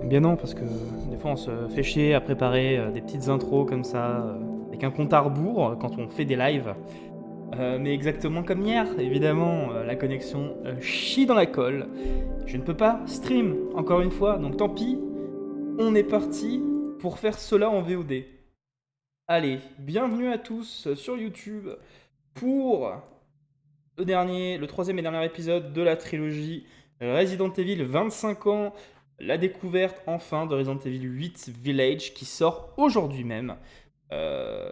Bien non, parce que des fois on se fait chier à préparer des petites intros comme ça, avec un compte à rebours quand on fait des lives. Mais exactement comme hier, évidemment, la connexion chie dans la colle. Je ne peux pas stream, encore une fois, donc tant pis, on est parti pour faire cela en VOD. Allez, bienvenue à tous sur YouTube pour le troisième et dernier épisode de la trilogie Resident Evil 25 ans, la découverte enfin de Resident Evil 8 Village qui sort aujourd'hui même.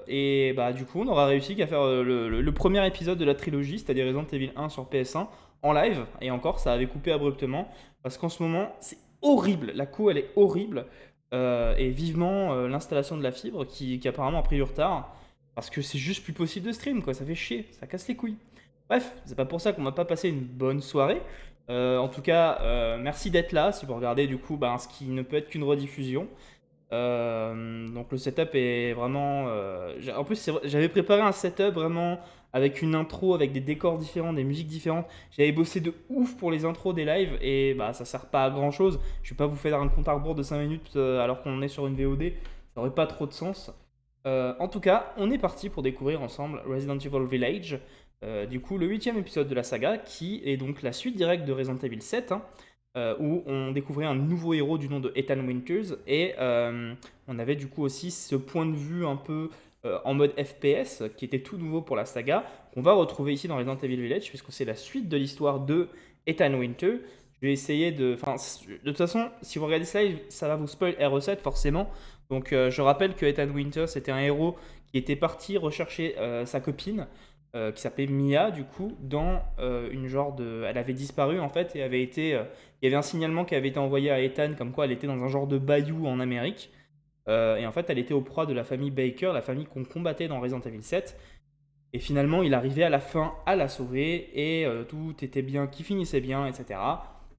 Et bah du coup on aura réussi qu'à faire le premier épisode de la trilogie, c'est-à-dire Resident Evil 1 sur PS1 en live, et encore ça avait coupé abruptement, parce qu'en ce moment c'est horrible, la co elle est horrible, et vivement l'installation de la fibre qui apparemment a pris du retard, parce que c'est juste plus possible de stream quoi, ça fait chier, ça casse les couilles. Bref, c'est pas pour ça qu'on va pas passer une bonne soirée. En tout cas, merci d'être là. Si vous regardez du coup, ce qui ne peut être qu'une rediffusion. Donc le setup est vraiment. En plus, j'avais préparé un setup vraiment avec une intro, avec des décors différents, des musiques différentes. J'avais bossé de ouf pour les intros des lives et bah ça sert pas à grand chose. Je vais pas vous faire un compte à rebours de 5 minutes alors qu'on est sur une VOD. Ça aurait pas trop de sens. En tout cas, on est parti pour découvrir ensemble Resident Evil Village. Du coup, le huitième épisode de la saga, qui est donc la suite directe de Resident Evil 7, hein, où on découvrait un nouveau héros du nom de Ethan Winters, et on avait du coup aussi ce point de vue un peu en mode FPS, qui était tout nouveau pour la saga, qu'on va retrouver ici dans Resident Evil Village, puisque c'est la suite de l'histoire de Ethan Winters. Je vais essayer de... Enfin, de toute façon, si vous regardez ça, ça va vous spoil R7 forcément. Donc je rappelle que Ethan Winters c'était un héros qui était parti rechercher sa copine, qui s'appelait Mia, du coup, dans une genre de... Elle avait disparu, en fait, et avait été... il y avait un signalement qui avait été envoyé à Ethan, comme quoi elle était dans un genre de bayou en Amérique. Et en fait, elle était au proie de la famille Baker, la famille qu'on combattait dans Resident Evil 7. Et finalement, il arrivait à la fin à la sauver, et tout était bien, qui finissait bien, etc.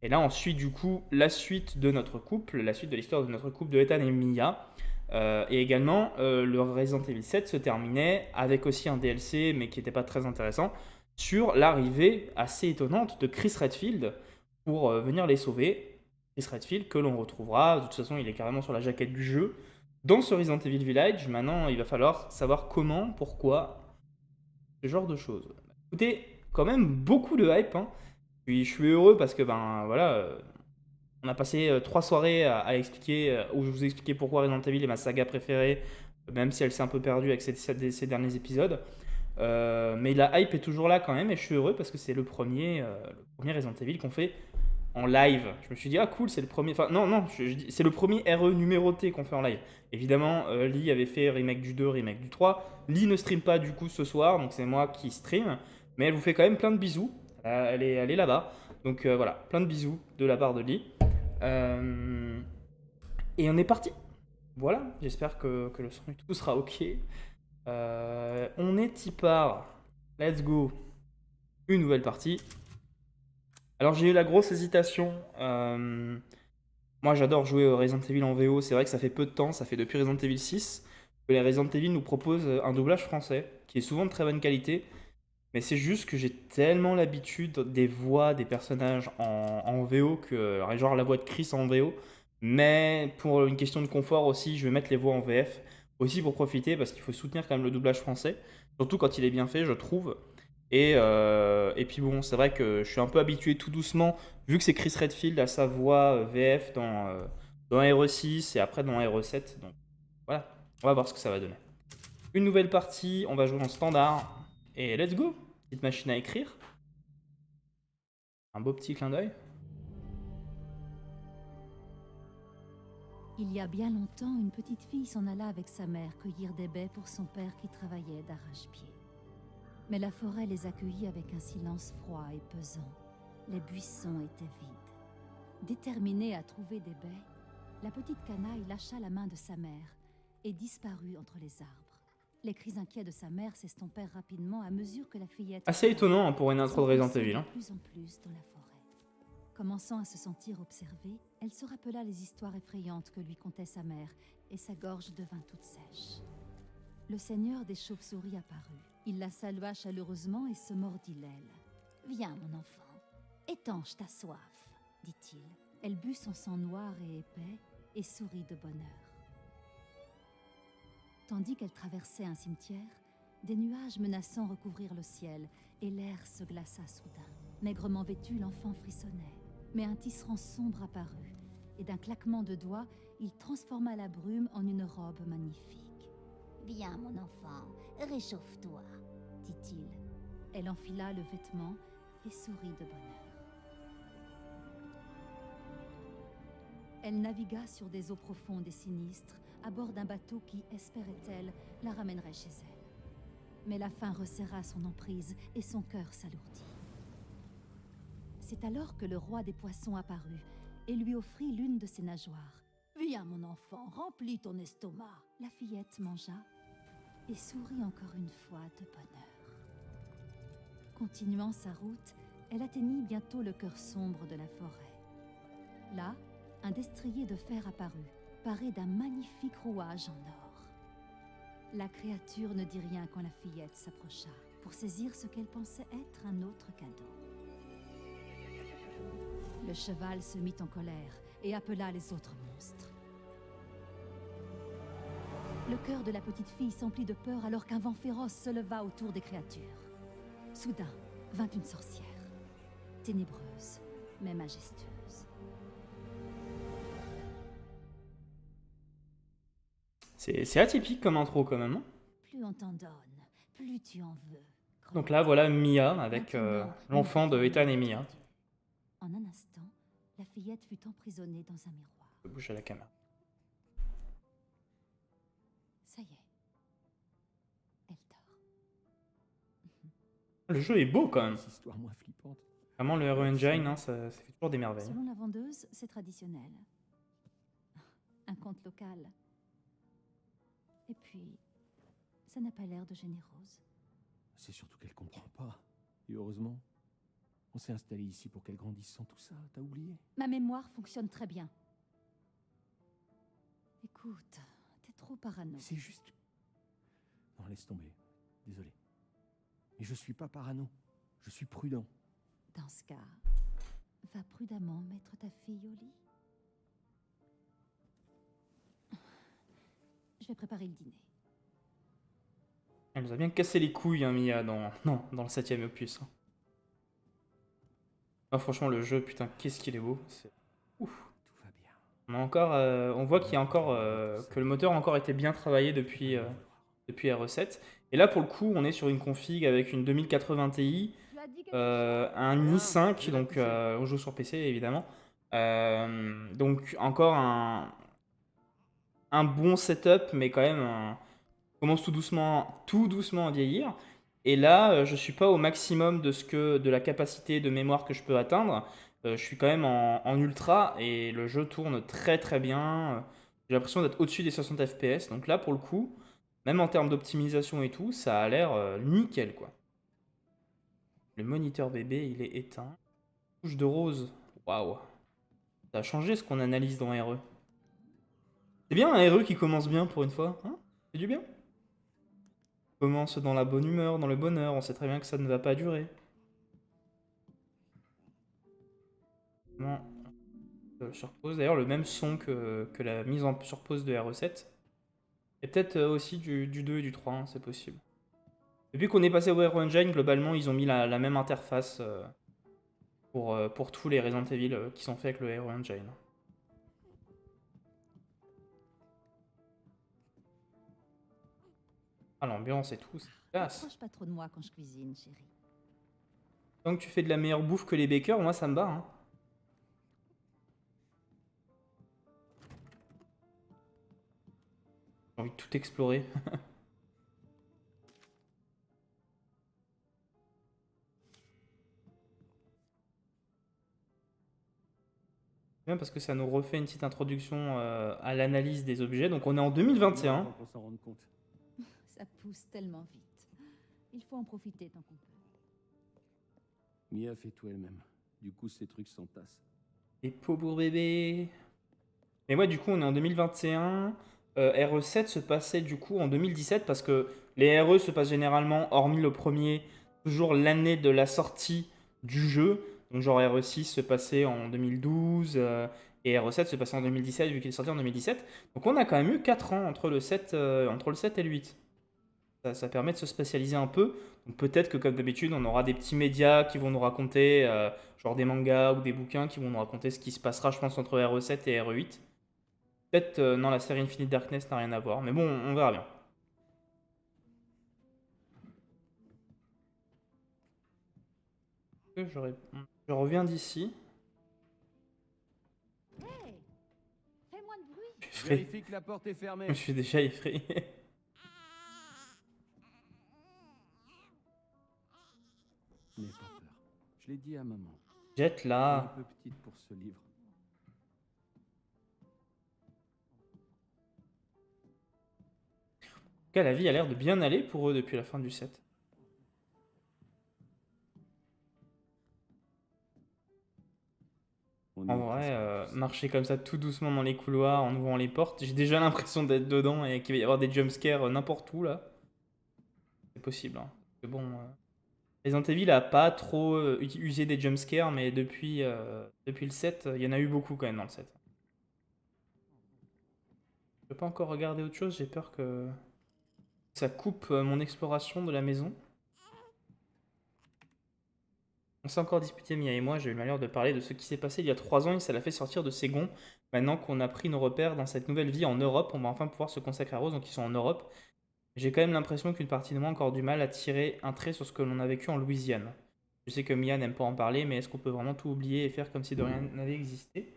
Et là, ensuite, du coup, la suite de notre couple, la suite de l'histoire de notre couple de Ethan et Mia. Et également, le Resident Evil 7 se terminait avec aussi un DLC, mais qui n'était pas très intéressant, sur l'arrivée assez étonnante de Chris Redfield pour venir les sauver. Chris Redfield, que l'on retrouvera, de toute façon, il est carrément sur la jaquette du jeu, dans ce Resident Evil Village. Maintenant, il va falloir savoir comment, pourquoi, ce genre de choses. Écoutez, quand même beaucoup de hype, hein. Puis je suis heureux parce que, ben voilà, on a passé 3 soirées à expliquer, où je vous ai expliqué pourquoi Resident Evil est ma saga préférée, même si elle s'est un peu perdue avec ces derniers épisodes. Mais la hype est toujours là quand même, et je suis heureux parce que c'est le premier Resident Evil qu'on fait en live. Je me suis dit, ah cool, c'est le premier. Enfin, non, non, c'est le premier RE numéroté qu'on fait en live. Évidemment, Lee avait fait remake du 2, remake du 3. Lee ne stream pas du coup ce soir, donc c'est moi qui stream. Mais elle vous fait quand même plein de bisous. Elle est là-bas. Donc voilà, plein de bisous de la part de Lee. Euh, et on est parti. Voilà, j'espère que le son et tout sera ok. On est y part. Let's go. Une nouvelle partie. Alors j'ai eu la grosse hésitation. Moi j'adore jouer au Resident Evil en VO. C'est vrai que ça fait peu de temps, ça fait depuis Resident Evil 6 que les Resident Evil nous proposent un doublage français qui est souvent de très bonne qualité. Mais c'est juste que j'ai tellement l'habitude des voix des personnages en VO que, genre la voix de Chris en VO. Mais pour une question de confort aussi, je vais mettre les voix en VF. Aussi pour profiter, parce qu'il faut soutenir quand même le doublage français. Surtout quand il est bien fait, je trouve. Et puis bon, c'est vrai que je suis un peu habitué tout doucement, vu que c'est Chris Redfield à sa voix VF dans RE6 et après dans RE7. Donc voilà, on va voir ce que ça va donner. Une nouvelle partie, on va jouer en standard. Et let's go! Petite machine à écrire. Un beau petit clin d'œil. Il y a bien longtemps, une petite fille s'en alla avec sa mère cueillir des baies pour son père qui travaillait d'arrache-pied. Mais la forêt les accueillit avec un silence froid et pesant. Les buissons étaient vides. Déterminée à trouver des baies, la petite canaille lâcha la main de sa mère et disparut entre les arbres. Les cris inquiets de sa mère s'estompèrent rapidement à mesure que la fillette Assez étonnant hein, pour une intro de Resident Evil. de plus en plus dans la forêt. Commençant à se sentir observée, elle se rappela les histoires effrayantes que lui contait sa mère, et sa gorge devint toute sèche. Le seigneur des chauves-souris apparut. Il la salua chaleureusement et se mordit l'aile. « Viens, mon enfant, étanche ta soif, dit-il. Elle but son sang noir et épais, et sourit de bonheur. Tandis qu'elle traversait un cimetière, des nuages menaçants recouvrirent le ciel et l'air se glaça soudain. Maigrement vêtu, l'enfant frissonnait, mais un tisserand sombre apparut, et d'un claquement de doigts, il transforma la brume en une robe magnifique. « Viens, mon enfant, réchauffe-toi, » dit-il. Elle enfila le vêtement et sourit de bonheur. Elle navigua sur des eaux profondes et sinistres, à bord d'un bateau qui, espérait-elle, la ramènerait chez elle. Mais la faim resserra son emprise et son cœur s'alourdit. C'est alors que le roi des poissons apparut et lui offrit l'une de ses nageoires. « Viens, mon enfant, remplis ton estomac. » La fillette mangea et sourit encore une fois de bonheur. Continuant sa route, elle atteignit bientôt le cœur sombre de la forêt. Là, un destrier de fer apparut, paré d'un magnifique rouage en or. La créature ne dit rien quand la fillette s'approcha, pour saisir ce qu'elle pensait être un autre cadeau. Le cheval se mit en colère et appela les autres monstres. Le cœur de la petite fille s'emplit de peur alors qu'un vent féroce se leva autour des créatures. Soudain vint une sorcière, ténébreuse mais majestueuse. C'est atypique comme intro quand même, hein. Plus on t'en donne, plus tu en veux. Donc là, voilà Mia avec Maintenant, l'enfant de nous Ethan et allons Mia. En un instant, la fillette fut emprisonnée dans un miroir. Je bouge à la caméra. Ça y est, elle dort. Le jeu est beau quand même. Des histoires moins flippantes. Vraiment, le Hero Engine, hein, ça fait toujours des merveilles. Selon la vendeuse, c'est traditionnel. Un conte local. Et puis, ça n'a pas l'air de gêner Rose. C'est surtout qu'elle comprend pas. Et heureusement, on s'est installé ici pour qu'elle grandisse sans tout ça. T'as oublié? Ma mémoire fonctionne très bien. Écoute, t'es trop parano. C'est juste... Non, laisse tomber. Désolé. Mais je suis pas parano. Je suis prudent. Dans ce cas, va prudemment mettre ta fille au lit. Je vais préparer le dîner. Elle nous a bien cassé les couilles, hein, Mia, dans le 7ème opus. Hein. Ah, franchement, le jeu, putain, qu'est-ce qu'il est beau. Ouf. Tout va bien. On voit qu'il y a encore que le moteur a encore été bien travaillé depuis RE7. Et là, pour le coup, on est sur une config avec une 2080 Ti, un i5, donc on joue sur PC évidemment. Donc encore un bon setup, mais quand même, on commence tout doucement à vieillir. Et là, je suis pas au maximum de la capacité de mémoire que je peux atteindre. Je suis quand même en ultra et le jeu tourne très très bien. J'ai l'impression d'être au-dessus des 60 FPS. Donc là, pour le coup, même en termes d'optimisation et tout, ça a l'air nickel, quoi. Le moniteur bébé, il est éteint. Touche de rose. Waouh. Ça a changé ce qu'on analyse dans RE. C'est bien un RE qui commence bien pour une fois. Hein, c'est du bien. Commence dans la bonne humeur, dans le bonheur. On sait très bien que ça ne va pas durer. Bon. Surpose. D'ailleurs, le même son que la mise en surpose de RE7. Et peut-être aussi du 2 et du 3, hein, c'est possible. Depuis qu'on est passé au Hero Engine, globalement, ils ont mis la même interface pour tous les Resident Evil qui sont faits avec le Hero Engine. Ah, l'ambiance et tout, c'est classe. Approche pas trop de moi quand je cuisine, chérie. Tant que tu fais de la meilleure bouffe que les bakers, moi ça me bat. Hein. J'ai envie de tout explorer. Bien parce que ça nous refait une petite introduction à l'analyse des objets. Donc on est en 2021. Avant qu'on s'en rende compte. Ça pousse tellement vite. Il faut en profiter tant qu'on peut. Mia fait tout elle-même. Du coup, ces trucs s'entassent. Les pauvres bébés. Mais ouais, du coup, on est en 2021. RE7 se passait du coup en 2017 parce que les RE se passent généralement, hormis le premier, toujours l'année de la sortie du jeu. Donc genre RE6 se passait en 2012 Et RE7 se passait en 2017 vu qu'il est sorti en 2017. Donc on a quand même eu 4 ans entre le 7 et le 8. Ça permet de se spécialiser un peu. Donc peut-être que comme d'habitude, on aura des petits médias qui vont nous raconter, genre des mangas ou des bouquins qui vont nous raconter ce qui se passera, je pense, entre RE7 et RE8. Peut-être, non, la série Infinite Darkness n'a rien à voir. Mais bon, on verra bien. Je reviens d'ici. Hey, fais moins de bruit. Je suis effrayé. Vérifie que la porte est fermée. Je suis déjà effrayé. N'aie pas peur. Je l'ai dit à maman. Jette Elle est un là. peu petite pour ce livre. En tout cas, la vie a l'air de bien aller pour eux depuis la fin du 7. On En est vrai, presque marcher comme ça tout doucement dans les couloirs en ouvrant les portes, j'ai déjà l'impression d'être dedans et qu'il va y avoir des jumpscares n'importe où là. C'est possible, hein. Parce que bon, Resident Evil a pas trop usé des jumpscares, mais depuis le 7, il y en a eu beaucoup quand même dans le 7. Je peux pas encore regarder autre chose, j'ai peur que ça coupe mon exploration de la maison. On s'est encore disputé, Mia et moi, j'ai eu le malheur de parler de ce qui s'est passé il y a 3 ans et ça l'a fait sortir de ses gonds. Maintenant qu'on a pris nos repères dans cette nouvelle vie en Europe, on va enfin pouvoir se consacrer à Rose, donc ils sont en Europe. J'ai quand même l'impression qu'une partie de moi a encore du mal à tirer un trait sur ce que l'on a vécu en Louisiane. Je sais que Mia n'aime pas en parler, mais est-ce qu'on peut vraiment tout oublier et faire comme si de rien n'avait existé?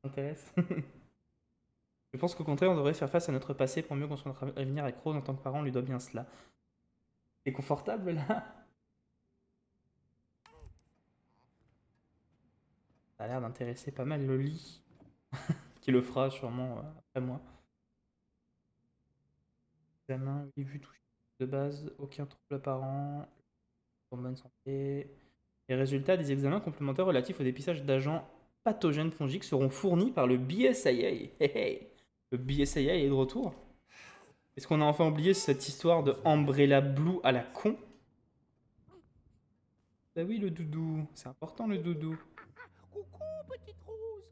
Ça t'intéresse? Je pense qu'au contraire, on devrait faire face à notre passé pour mieux construire notre avenir avec Rose en tant que parent, on lui doit bien cela. T'es confortable là? Ça a l'air d'intéresser pas mal le lit, qui le fera sûrement après moi. Examen, oui, vu touché de base, aucun trouble apparent, en bonne santé. Les résultats des examens complémentaires relatifs au dépistage d'agents pathogènes fongiques seront fournis par le BSAA. Hey, hey. Le BSAA est de retour. Est-ce qu'on a enfin oublié cette histoire de Umbrella Blue à la con? Bah oui, le doudou. C'est important le doudou. Coucou, petite rose.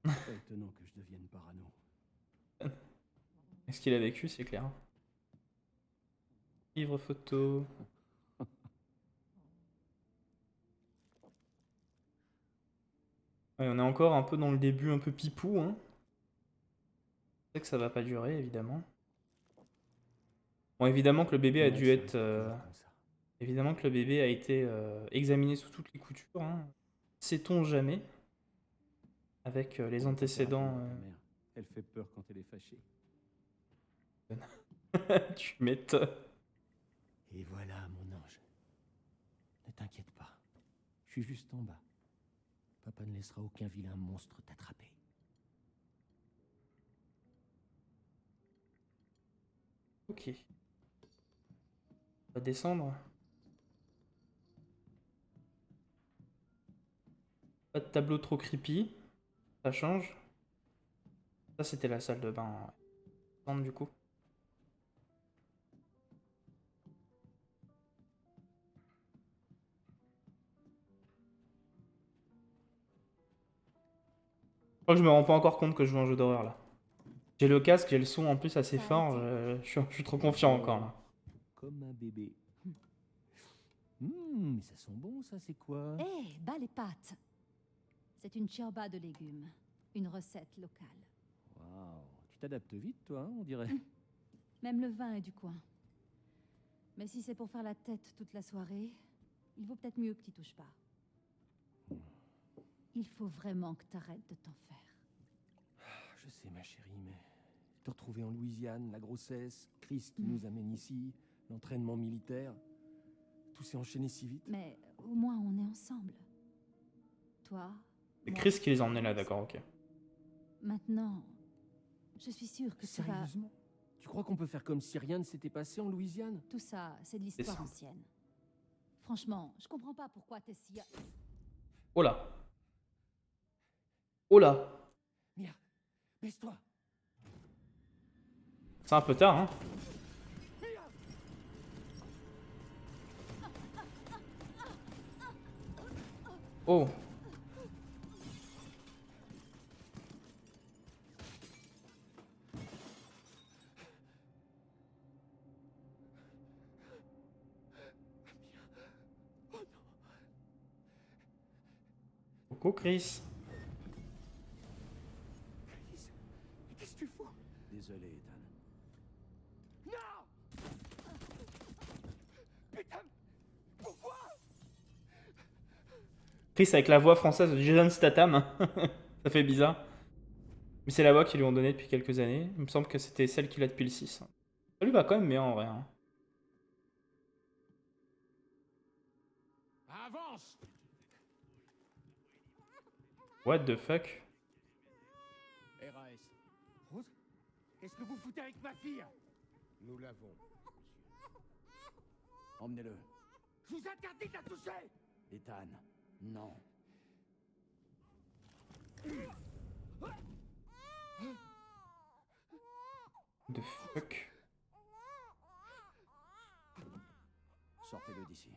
Pas étonnant que je devienne parano. Est-ce qu'il a vécu, c'est clair. Livre photo. Ouais, on est encore un peu dans le début, un peu pipou, hein. Je sais que ça va pas durer, évidemment. Bon, évidemment que le bébé a Dommage, dû ça être... reste toujours comme ça. évidemment que le bébé a été examiné sous toutes les coutures, hein. Sait-on jamais, avec les On va pas faire antécédents... appeler ta mère. Elle fait peur quand elle est fâchée. Tu m'étonnes. Et voilà, mon ange. Ne t'inquiète pas. Je suis juste en bas. Papa ne laissera aucun vilain monstre t'attraper. Ok. On va descendre. Pas de tableau trop creepy. Ça change. Ça, c'était la salle de bain. Ouais. Descendre, du coup. Je crois que je me rends pas encore compte que je joue à un jeu d'horreur là. J'ai le casque, j'ai le son en plus assez fort. Je suis trop confiant encore là. Comme un bébé. Mais ça sent bon, ça, c'est quoi? Hé, bas les pâtes. C'est une ciabatta de légumes. Une recette locale. Waouh, tu t'adaptes vite, toi, hein, on dirait. Même le vin est du coin. Mais si c'est pour faire la tête toute la soirée, il vaut peut-être mieux que tu touches pas. Il faut vraiment que t'arrêtes de t'en faire. Je sais, ma chérie, mais te retrouver en Louisiane, la grossesse, Chris qui nous amène ici, l'entraînement militaire, tout s'est enchaîné si vite. Mais au moins on est ensemble. Toi, C'est moi, Chris qui les a emmenés là, d'accord, ok. maintenant, je suis sûre que tu vas... Sérieusement? Tu crois qu'on peut faire comme si rien ne s'était passé en Louisiane? Tout ça, c'est de l'histoire ça. ancienne. Franchement, je comprends pas pourquoi t'es si... Oh là. Oh là. Mia, baisse-toi. C'est un peu tard, hein. Oh. Coucou Chris. Qu'est-ce que tu fous? Désolé, Ethan. Non! Putain! Pourquoi? Chris avec la voix française de Jason Statham. Ça fait bizarre. Mais c'est la voix qu'ils lui ont donnée depuis quelques années. Il me semble que c'était celle qu'il a depuis le 6. Ça lui va quand même bien en vrai. Hein. Avance! What the fuck? RAS. Rose? Qu'est-ce que vous foutez avec ma fille? Nous l'avons, monsieur. Emmenez-le. Je vous interdis de la toucher! Ethan, non. The fuck? Sortez-le d'ici.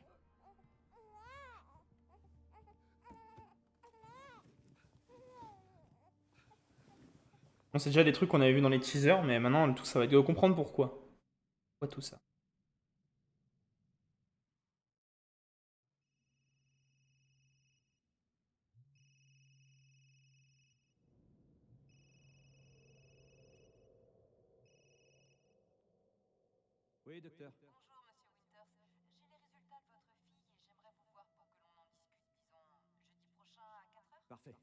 Bon, c'est déjà des trucs qu'on avait vu dans les teasers, mais maintenant tout ça va être de comprendre pourquoi. Pourquoi tout ça? Oui, docteur. Bonjour, monsieur Winters. J'ai les résultats de votre fille et j'aimerais vous voir pour que l'on en discute, disons, jeudi prochain à 4 heures. Parfait.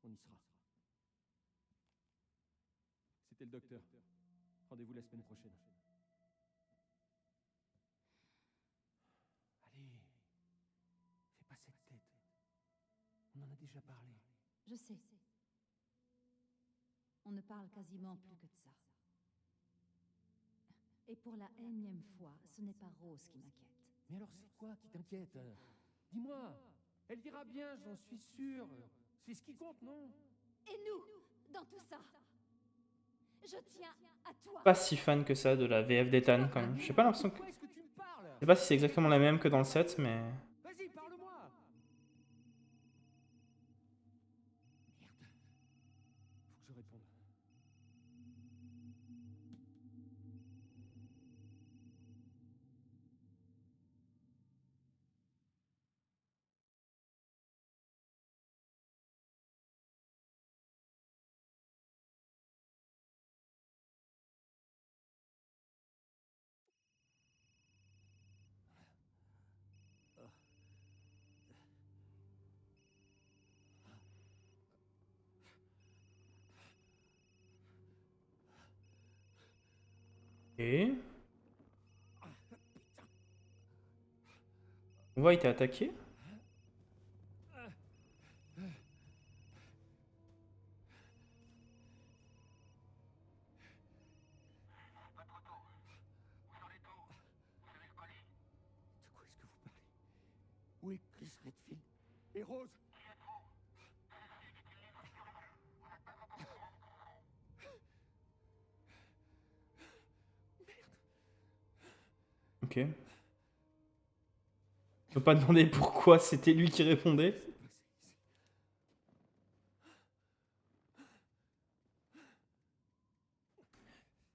On y sera. C'était le docteur. Rendez-vous la semaine prochaine. Allez. Fais pas cette tête. On en a déjà parlé. Je sais. On ne parle quasiment plus que de ça. Et pour la énième fois, ce n'est pas Rose qui m'inquiète. Mais alors c'est quoi qui t'inquiète? Dis-moi. Elle ira bien, j'en suis sûr. C'est ce qui compte, non? Et nous, dans tout ça, je tiens à toi. Pas si fan que ça de la VF d'Ethan quand même. J'ai pas l'impression que. Pourquoi est-ce que tu me parles? Je sais pas si c'est exactement la même que dans le 7, mais. Vas-y, parle-moi. Merde. Faut que je réponde. Et. On va été attaqué. De quoi est-ce que vous parlez? Où est Chris Redfield? Et Rose? Ok. Je peux pas demander pourquoi c'était lui qui répondait.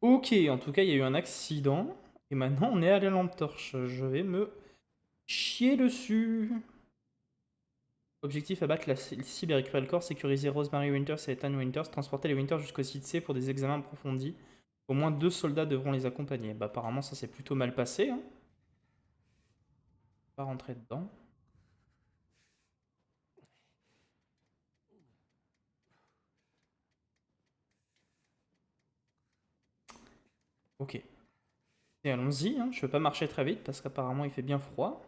Ok, en tout cas, il y a eu un accident. Et maintenant, on est à la lampe torche. Je vais me chier dessus. Objectif, abattre la cible et récupérer le corps, sécuriser Rosemary Winters et Ethan Winters, transporter les Winters jusqu'au site C pour des examens approfondis. Au moins 2 soldats devront les accompagner. Bah apparemment ça s'est plutôt mal passé. Hein. Pas rentrer dedans. Ok. Et allons-y, hein. Je vais pas marcher très vite parce qu'apparemment il fait bien froid.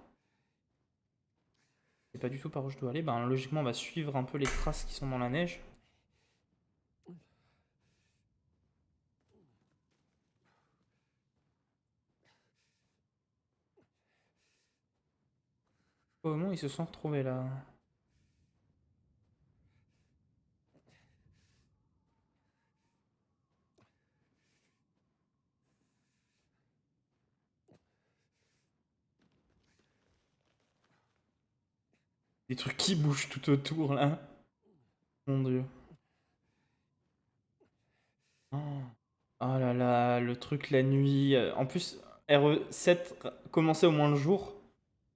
Je sais pas du tout par où je dois aller. Ben logiquement on va suivre un peu les traces qui sont dans la neige. Comment ils se sont retrouvés là? Des trucs qui bougent tout autour là. Mon dieu. Oh. Oh là là, le truc la nuit. En plus, RE7 commençait au moins le jour.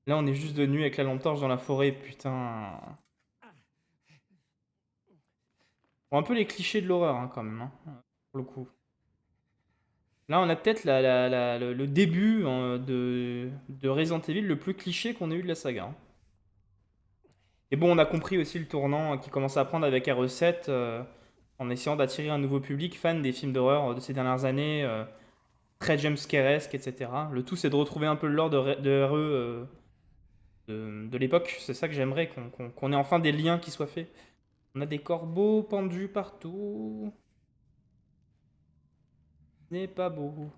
Là, on est juste de nuit avec la lampe torche dans la forêt, putain. Bon, un peu les clichés de l'horreur, hein, quand même, hein, pour le coup. Là, on a peut-être le début de Resident Evil le plus cliché qu'on ait eu de la saga, hein. Et bon, on a compris aussi le tournant qui commence à prendre avec RE7, en essayant d'attirer un nouveau public fan des films d'horreur de ces dernières années, très jumpscaresque, etc. Le tout, c'est de retrouver un peu le lore de RE de l'époque. C'est ça que j'aimerais, qu'on ait enfin des liens qui soient faits. On a des corbeaux pendus partout. Ce n'est pas beau.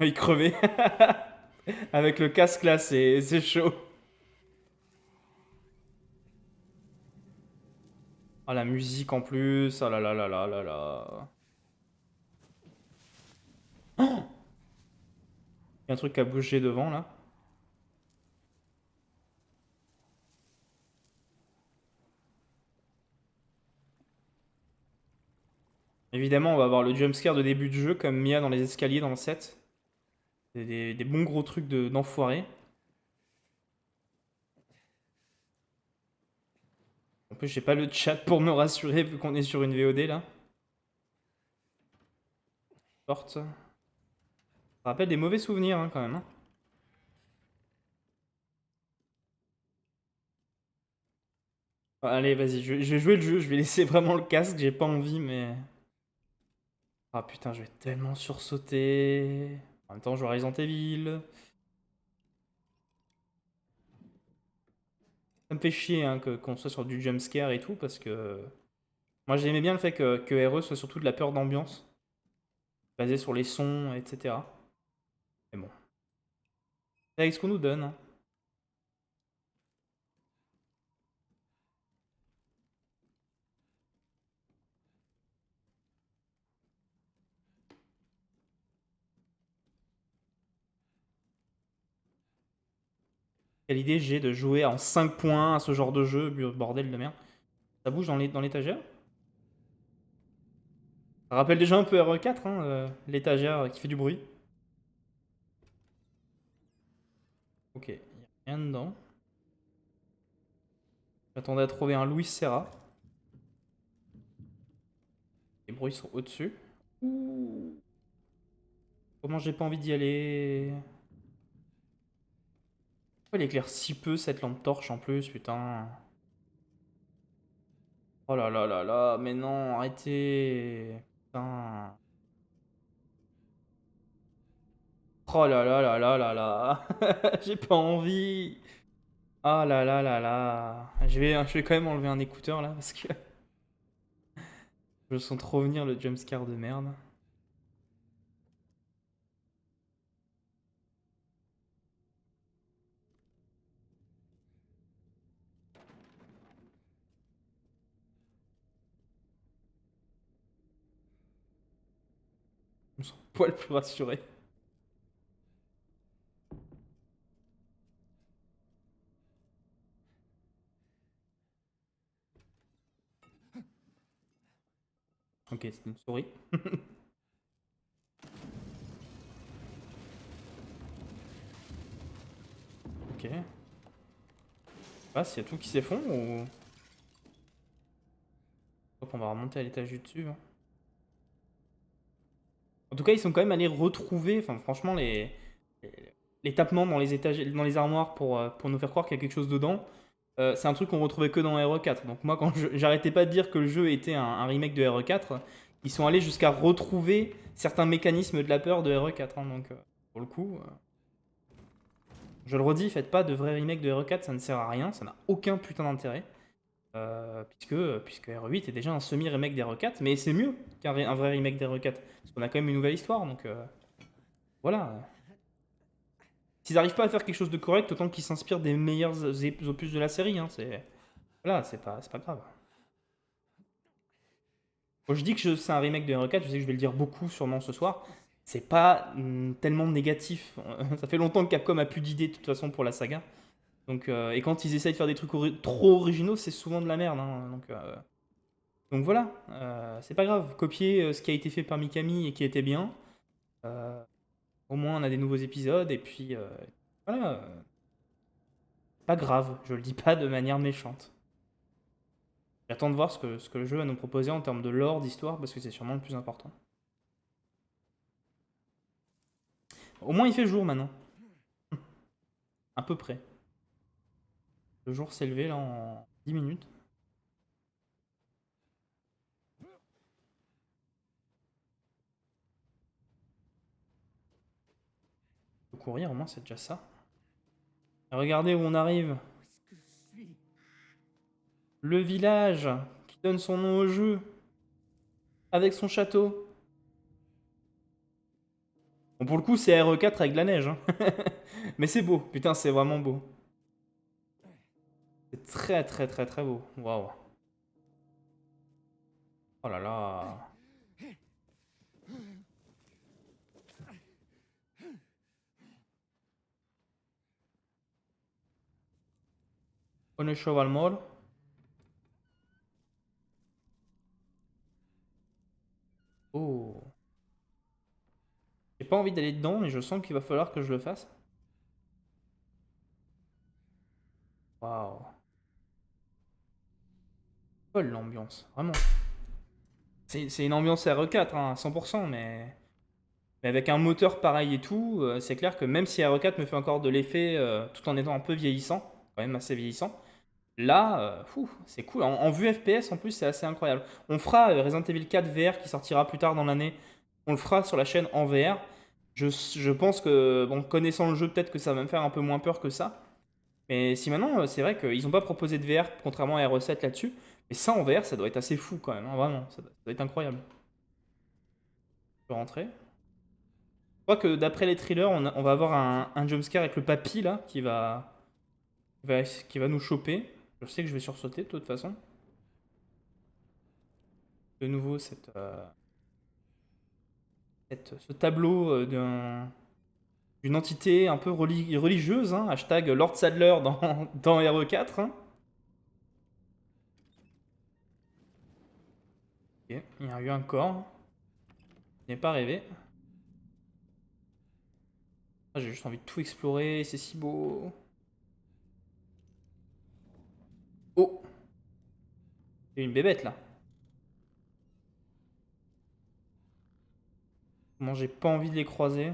Il crevait. Avec le casque là, c'est chaud. Ah, la musique en plus. Ah là là là là là là. Oh, il y a un truc qui a bougé devant là. Évidemment, on va avoir le jumpscare de début de jeu comme Mia dans les escaliers dans le set. C'est des bons gros trucs d'enfoirés. En plus, j'ai pas le chat pour me rassurer vu qu'on est sur une VOD là. Porte. Ça rappelle des mauvais souvenirs hein, quand même, hein. Allez, vas-y, je vais jouer le jeu. Je vais laisser vraiment le casque. J'ai pas envie, mais. Ah putain, je vais tellement sursauter. En même temps, je joue à Resident Evil. Ça me fait chier hein, qu'on soit sur du jumpscare et tout, parce que moi j'aimais bien le fait que RE soit surtout de la peur d'ambiance, basée sur les sons, etc. Mais bon, c'est avec ce qu'on nous donne, hein. Quelle idée j'ai de jouer en 5 points à ce genre de jeu, bordel de merde. Ça bouge dans l'étagère. Ça rappelle déjà un peu RE4, hein, l'étagère qui fait du bruit. Ok, il n'y a rien dedans. J'attendais à trouver un Louis Serra. Les bruits sont au-dessus. Ouh. Comment j'ai pas envie d'y aller? Pourquoi elle éclaire si peu cette lampe torche en plus, putain? Oh là là là là, mais non, arrêtez. Putain. Oh là là là là là là. J'ai pas envie. Ah là là là là. Je vais quand même enlever un écouteur là parce que je sens trop venir le jumpscare de merde. Je me sens un poil plus rassuré. Ok, c'est une souris. Ok. Ah, s'il y a tout qui s'effondre ou. Hop, on va remonter à l'étage du dessus, hein. En tout cas, ils sont quand même allés retrouver, enfin franchement, les tapements dans les étages, dans les armoires pour nous faire croire qu'il y a quelque chose dedans. C'est un truc qu'on retrouvait que dans RE4. Donc moi, quand j'arrêtais pas de dire que le jeu était un remake de RE4, ils sont allés jusqu'à retrouver certains mécanismes de la peur de RE4, hein. Donc pour le coup, je le redis, faites pas de vrai remake de RE4, ça ne sert à rien, ça n'a aucun putain d'intérêt. Puisque RE8 est déjà un semi-remake d'RE4, mais c'est mieux qu'un vrai remake d'RE4, parce qu'on a quand même une nouvelle histoire, donc voilà. S'ils n'arrivent pas à faire quelque chose de correct, autant qu'ils s'inspirent des meilleurs opus de la série, hein, voilà, c'est pas grave. Quand je dis que c'est un remake de RE4, je sais que je vais le dire beaucoup sûrement ce soir. C'est pas tellement négatif. Ça fait longtemps que Capcom a plus d'idées de toute façon pour la saga. Donc, et quand ils essayent de faire des trucs trop originaux, c'est souvent de la merde. Hein. Donc voilà, c'est pas grave. Copier ce qui a été fait par Mikami et qui était bien. Euh, Au moins, on a des nouveaux épisodes. Et puis, voilà. Pas grave. Je le dis pas de manière méchante. J'attends de voir ce que le jeu va nous proposer en termes de lore, d'histoire, parce que c'est sûrement le plus important. Au moins, il fait jour maintenant. À peu près. Le jour s'est levé là en 10 minutes. Faut courir, au moins c'est déjà ça. Et regardez où on arrive. Où est-ce que je suis? Le village qui donne son nom au jeu. Avec son château. Bon, pour le coup, c'est RE4 avec de la neige. Hein. Mais c'est beau. Putain, c'est vraiment beau. C'est très très très très beau. Waouh. Oh là là. On est cheval mort. Oh. J'ai pas envie d'aller dedans, mais je sens qu'il va falloir que je le fasse. Waouh. Folle l'ambiance, vraiment. C'est une ambiance RE4 hein, à 100%, mais avec un moteur pareil et tout, c'est clair que même si RE4 me fait encore de l'effet tout en étant un peu vieillissant, quand même assez vieillissant, là, c'est cool. En vue FPS, en plus, c'est assez incroyable. On fera Resident Evil 4 VR qui sortira plus tard dans l'année. On le fera sur la chaîne en VR. Je pense que, bon, connaissant le jeu, peut-être que ça va me faire un peu moins peur que ça. Mais si maintenant, c'est vrai qu'ils n'ont pas proposé de VR, contrairement à RE7 là-dessus. Mais ça en VR, ça doit être assez fou quand même, hein, vraiment. Ça doit être incroyable. Je peux rentrer. Je crois que d'après les trailers, on va avoir un jumpscare avec le papy là qui va nous choper. Je sais que je vais sursauter de toute façon. De nouveau, ce tableau d'une entité un peu religieuse, hein, hashtag Lord Sadler dans RE4. Hein. Ok, il y a eu un corps. Je n'ai pas rêvé. Ah, j'ai juste envie de tout explorer, c'est si beau. Oh, il y a une bébête là. Bon, j'ai pas envie de les croiser.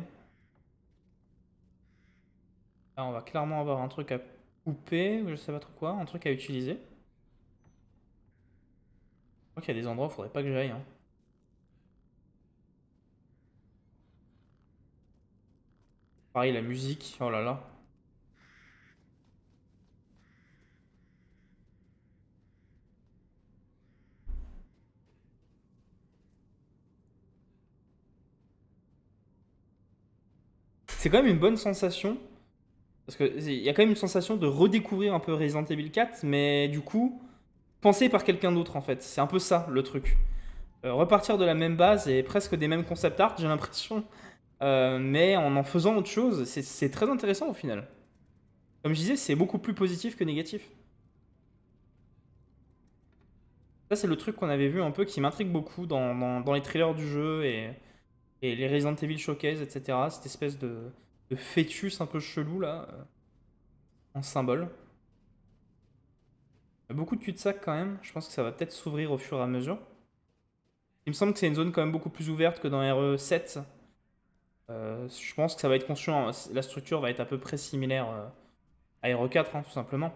Là, on va clairement avoir un truc à couper, ou je sais pas trop quoi, un truc à utiliser. Je crois qu'il y a des endroits où il faudrait pas que j'aille. Hein. Pareil, la musique, oh là là. C'est quand même une bonne sensation. Parce qu'il y a quand même une sensation de redécouvrir un peu Resident Evil 4, mais du coup, pensé par quelqu'un d'autre en fait. C'est un peu ça le truc. Repartir de la même base et presque des mêmes concept art, j'ai l'impression. Mais en faisant autre chose, c'est très intéressant au final. Comme je disais, c'est beaucoup plus positif que négatif. Ça, c'est le truc qu'on avait vu un peu qui m'intrigue beaucoup dans les trailers du jeu et les Resident Evil Showcase, etc. Cette espèce de fœtus un peu chelou là, en symbole. Il y a beaucoup de cul-de-sac quand même. Je pense que ça va peut-être s'ouvrir au fur et à mesure. Il me semble que c'est une zone quand même beaucoup plus ouverte que dans RE7. Je pense que ça va être conçu, la structure va être à peu près similaire à RE4, hein, tout simplement.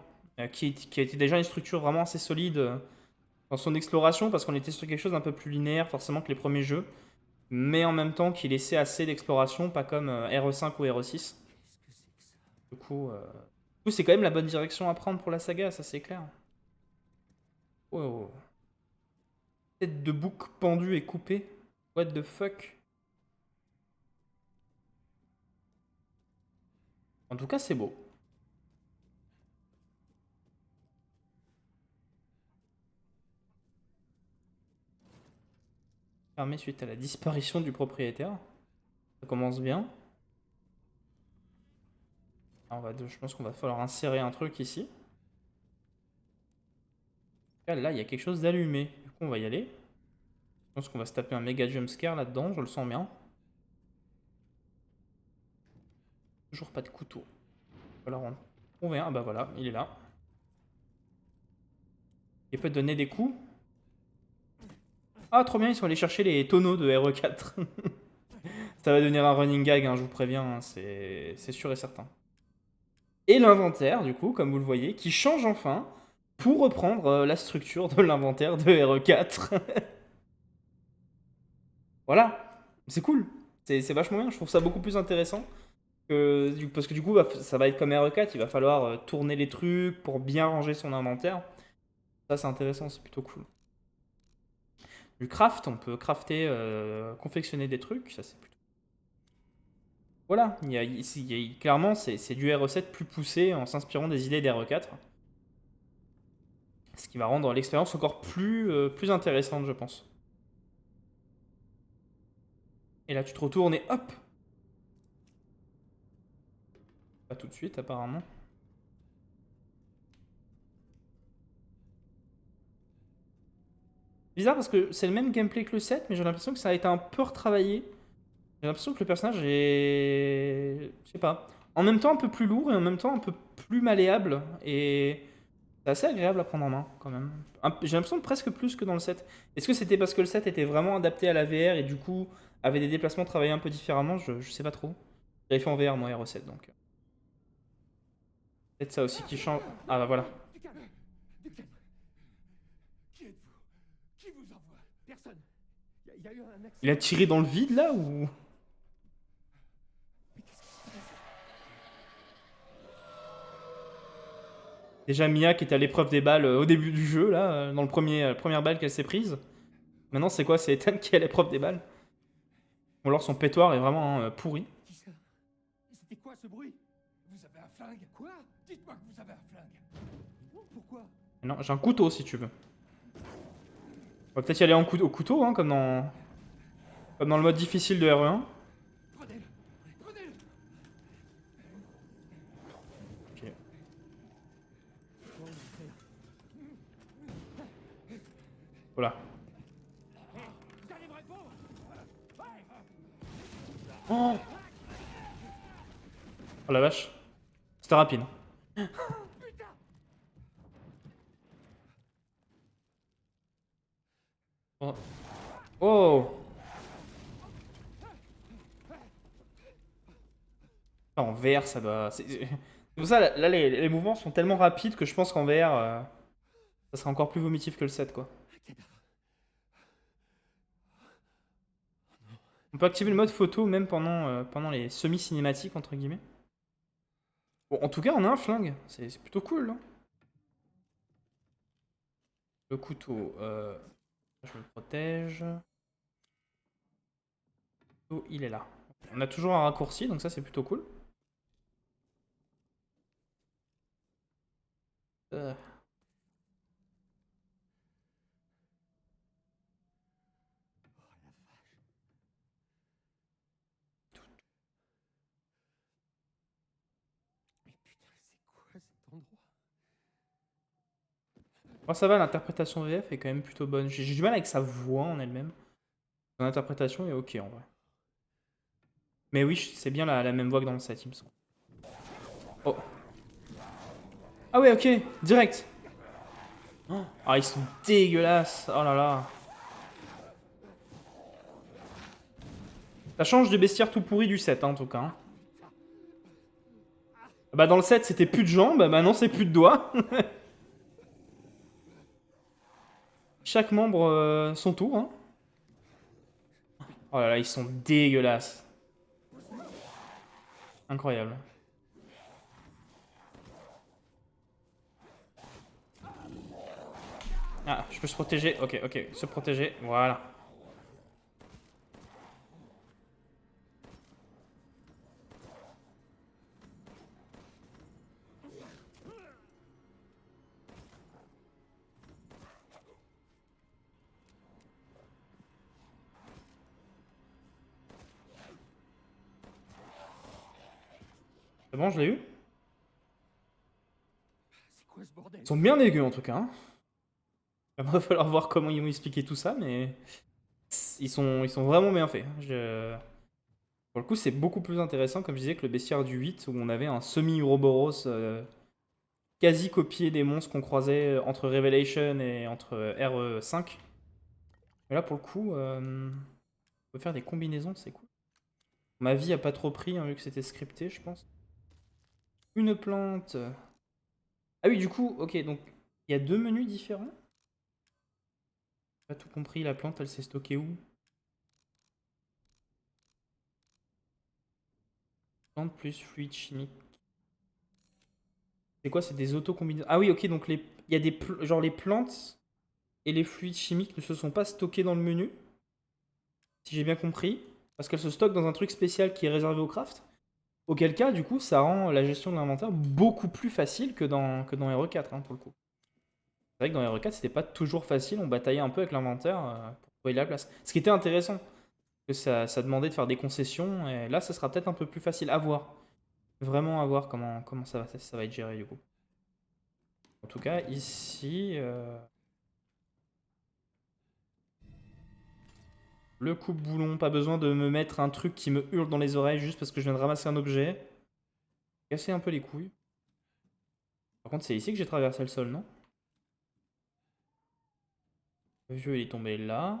Qui a été déjà une structure vraiment assez solide dans son exploration, parce qu'on était sur quelque chose d'un peu plus linéaire, forcément, que les premiers jeux. Mais en même temps qui laissait assez d'exploration, pas comme RE5 ou RE6. Qu'est-ce que c'est que ça? Du coup, c'est quand même la bonne direction à prendre pour la saga, ça c'est clair. Wow. Tête de bouc pendue et coupée. What the fuck? En tout cas, c'est beau. Fermé suite à la disparition du propriétaire. Ça commence bien. Alors, je pense qu'on va falloir insérer un truc ici. Là, il y a quelque chose d'allumé. Du coup, on va y aller. Je pense qu'on va se taper un méga jumpscare là-dedans, je le sens bien. Toujours pas de couteau. Alors, on vient. Ah bah voilà, il est là. Il peut te donner des coups. Ah, trop bien, ils sont allés chercher les tonneaux de RE4. Ça va devenir un running gag, hein, je vous préviens, hein, c'est sûr et certain. Et l'inventaire, du coup, comme vous le voyez, qui change enfin pour reprendre la structure de l'inventaire de RE4. Voilà, c'est cool. C'est vachement bien, je trouve ça beaucoup plus intéressant. Parce que du coup, ça va être comme RE4, il va falloir tourner les trucs pour bien ranger son inventaire. Ça, c'est intéressant, c'est plutôt cool. Du craft, on peut crafter, confectionner des trucs, ça c'est plutôt... Voilà, clairement, c'est du RE7 plus poussé en s'inspirant des idées d'RE4. Ce qui va rendre l'expérience encore plus intéressante, je pense. Et là, tu te retournes et hop! Pas tout de suite, apparemment. Bizarre parce que c'est le même gameplay que le 7, mais j'ai l'impression que ça a été un peu retravaillé. J'ai l'impression que le personnage est... Je sais pas. En même temps un peu plus lourd et en même temps un peu plus malléable. Et c'est assez agréable à prendre en main, quand même. J'ai l'impression de presque plus que dans le 7. Est-ce que c'était parce que le 7 était vraiment adapté à la VR et du coup avait des déplacements travaillés un peu différemment? Je sais pas trop. J'avais fait en VR, moi, RE7, donc... Peut-être ça aussi qui change. Ah bah voilà. Du calme. Du calme. Qui êtes-vous? Qui vous envoie? Personne. Il y a eu un accident. Il a tiré dans le vide, là, ou... Déjà Mia qui était à l'épreuve des balles au début du jeu, là, dans la première balle qu'elle s'est prise. Maintenant, c'est quoi? C'est Ethan qui est à l'épreuve des balles. Ou alors son pétoire est vraiment pourri. Qui ça? C'était quoi ce bruit? Vous avez un flingue? Quoi? Dites-moi que vous avez un flingue. Pourquoi? Non, j'ai un couteau si tu veux. On va peut-être y aller au couteau, hein, comme dans le mode difficile de RE1. Prenez-le. Prenez-le. Ok. Voilà. Vous allez me répondre. Oh, oh la vache. C'était rapide. Oh. Oh. Ah, en VR, ça doit... C'est pour ça, là, les mouvements sont tellement rapides que je pense qu'en VR, ça sera encore plus vomitif que le 7, quoi. On peut activer le mode photo même pendant les semi-cinématiques, entre guillemets. Bon, en tout cas, on a un flingue. C'est plutôt cool, hein. Le couteau, je le protège. Le couteau, il est là. On a toujours un raccourci, donc ça, c'est plutôt cool. Mais putain, c'est quoi cet endroit? Oh, ça va, l'interprétation VF est quand même plutôt bonne. J'ai du mal avec sa voix en elle-même. Son interprétation est ok en vrai. Mais oui, c'est bien la même voix que dans le 7, il me semble. Oh. Ah ouais, ok, direct. Oh. Ah, ils sont dégueulasses. Oh là là. Ça change du bestiaire tout pourri du 7, hein, en tout cas. Hein. Bah dans le 7, c'était plus de jambes, bah maintenant c'est plus de doigts. Chaque membre son tour. Hein. Oh là là, ils sont dégueulasses. Incroyable. Ah, je peux se protéger. Ok, ok, se protéger. Voilà. C'est bon, je l'ai eu. C'est quoi ce bordel? Ils sont bien dégueux en tout cas. Hein. Il va falloir voir comment ils vont expliquer tout ça, mais ils sont vraiment bien faits. Pour le coup, c'est beaucoup plus intéressant, comme je disais, que le bestiaire du 8, où on avait un semi-Ouroboros quasi copié des monstres qu'on croisait entre Revelation et entre RE5. Mais là, pour le coup, on peut faire des combinaisons, c'est cool. Ma vie a pas trop pris, hein, vu que c'était scripté, je pense. Une plante. Ah oui, du coup, ok, donc il y a deux menus différents. Pas tout compris, la plante, elle s'est stockée où? Plante plus fluide chimique. C'est quoi? C'est des auto-combinaisons. Ah oui, ok, donc il y a genre les plantes et les fluides chimiques ne se sont pas stockés dans le menu, si j'ai bien compris, parce qu'elles se stockent dans un truc spécial qui est réservé au craft. Auquel cas, du coup, ça rend la gestion de l'inventaire beaucoup plus facile que dans RE4, hein, pour le coup. C'est vrai que dans RE4, c'était pas toujours facile, on bataillait un peu avec l'inventaire pour trouver la place. Ce qui était intéressant, que ça demandait de faire des concessions, et là, ça sera peut-être un peu plus facile à voir. Vraiment à voir comment ça va être géré, du coup. En tout cas, ici... Le coupe-boulon, pas besoin de me mettre un truc qui me hurle dans les oreilles juste parce que je viens de ramasser un objet. Casser un peu les couilles. Par contre, c'est ici que j'ai traversé le sol, non? Le vieux, il est tombé là.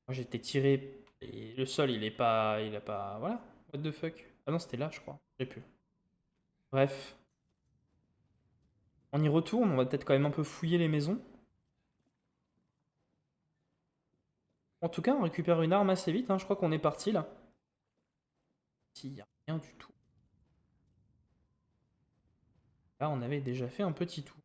Moi, j'ai été tiré. Et le sol, il est pas... Il a pas... Voilà. What the fuck? Ah non, c'était là, je crois. J'ai plus. Bref. On y retourne. On va peut-être quand même un peu fouiller les maisons. En tout cas, on récupère une arme assez vite. Hein. Je crois qu'on est parti, là. Ici, il n'y a rien du tout. Là, on avait déjà fait un petit tour.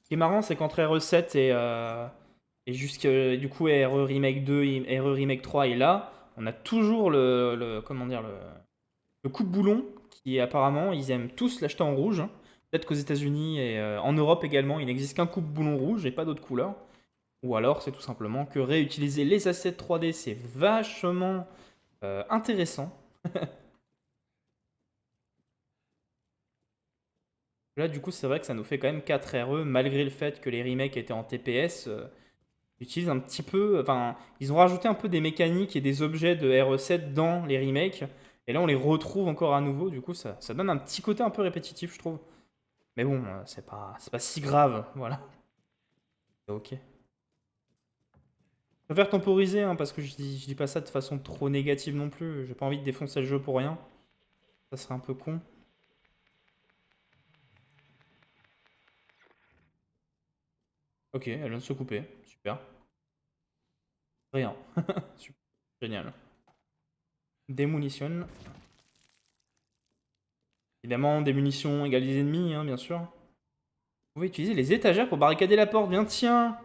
Ce qui est marrant, c'est qu'entre RE7 et jusque du coup RE Remake 2 et RE Remake 3 est là, on a toujours comment dire le coupe-boulon qui apparemment ils aiment tous l'acheter en rouge. Hein. Peut-être qu'aux États-Unis et en Europe également, il n'existe qu'un coupe-boulon rouge et pas d'autres couleurs. Ou alors c'est tout simplement que réutiliser les assets 3D c'est vachement intéressant. Là, du coup, c'est vrai que ça nous fait quand même 4 RE, malgré le fait que les remakes étaient en TPS. Ils utilisent un petit peu. Enfin, ils ont rajouté un peu des mécaniques et des objets de RE7 dans les remakes. Et là, on les retrouve encore à nouveau. Du coup, ça donne un petit côté un peu répétitif, je trouve. Mais bon, c'est pas si grave. Voilà. C'est ok. Je préfère temporiser, hein, parce que je dis pas ça de façon trop négative non plus. J'ai pas envie de défoncer le jeu pour rien. Ça serait un peu con. Ok, elle vient de se couper. Super. Rien. Super. Génial. Des munitions. Évidemment, des munitions égale des ennemis, hein, bien sûr. Vous pouvez utiliser les étagères pour barricader la porte. Bien, tiens.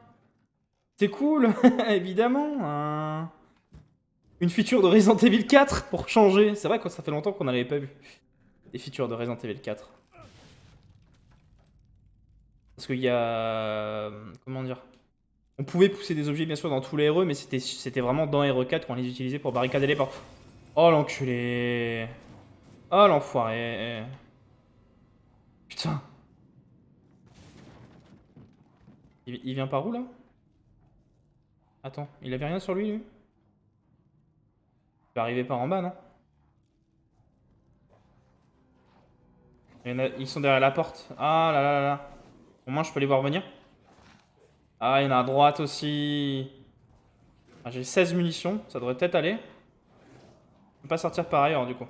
C'est cool, évidemment. Une feature de Resident Evil 4 pour changer. C'est vrai que ça fait longtemps qu'on n'avait pas vu des features de Resident Evil 4. Parce qu'il y a... Comment dire? On pouvait pousser des objets, bien sûr, dans tous les RE, mais c'était vraiment dans RE4 qu'on les utilisait pour barricader les portes. Oh, l'enculé. Oh, l'enfoiré. Putain. Il vient par où, là? Attends, il avait rien sur lui, lui? Il va arriver par en bas, non? Ils sont derrière la porte. Ah là là là là. Au moins, je peux les voir venir. Ah, il y en a à droite aussi. Ah, j'ai 16 munitions, ça devrait peut-être aller. Je peux pas sortir par ailleurs, du coup.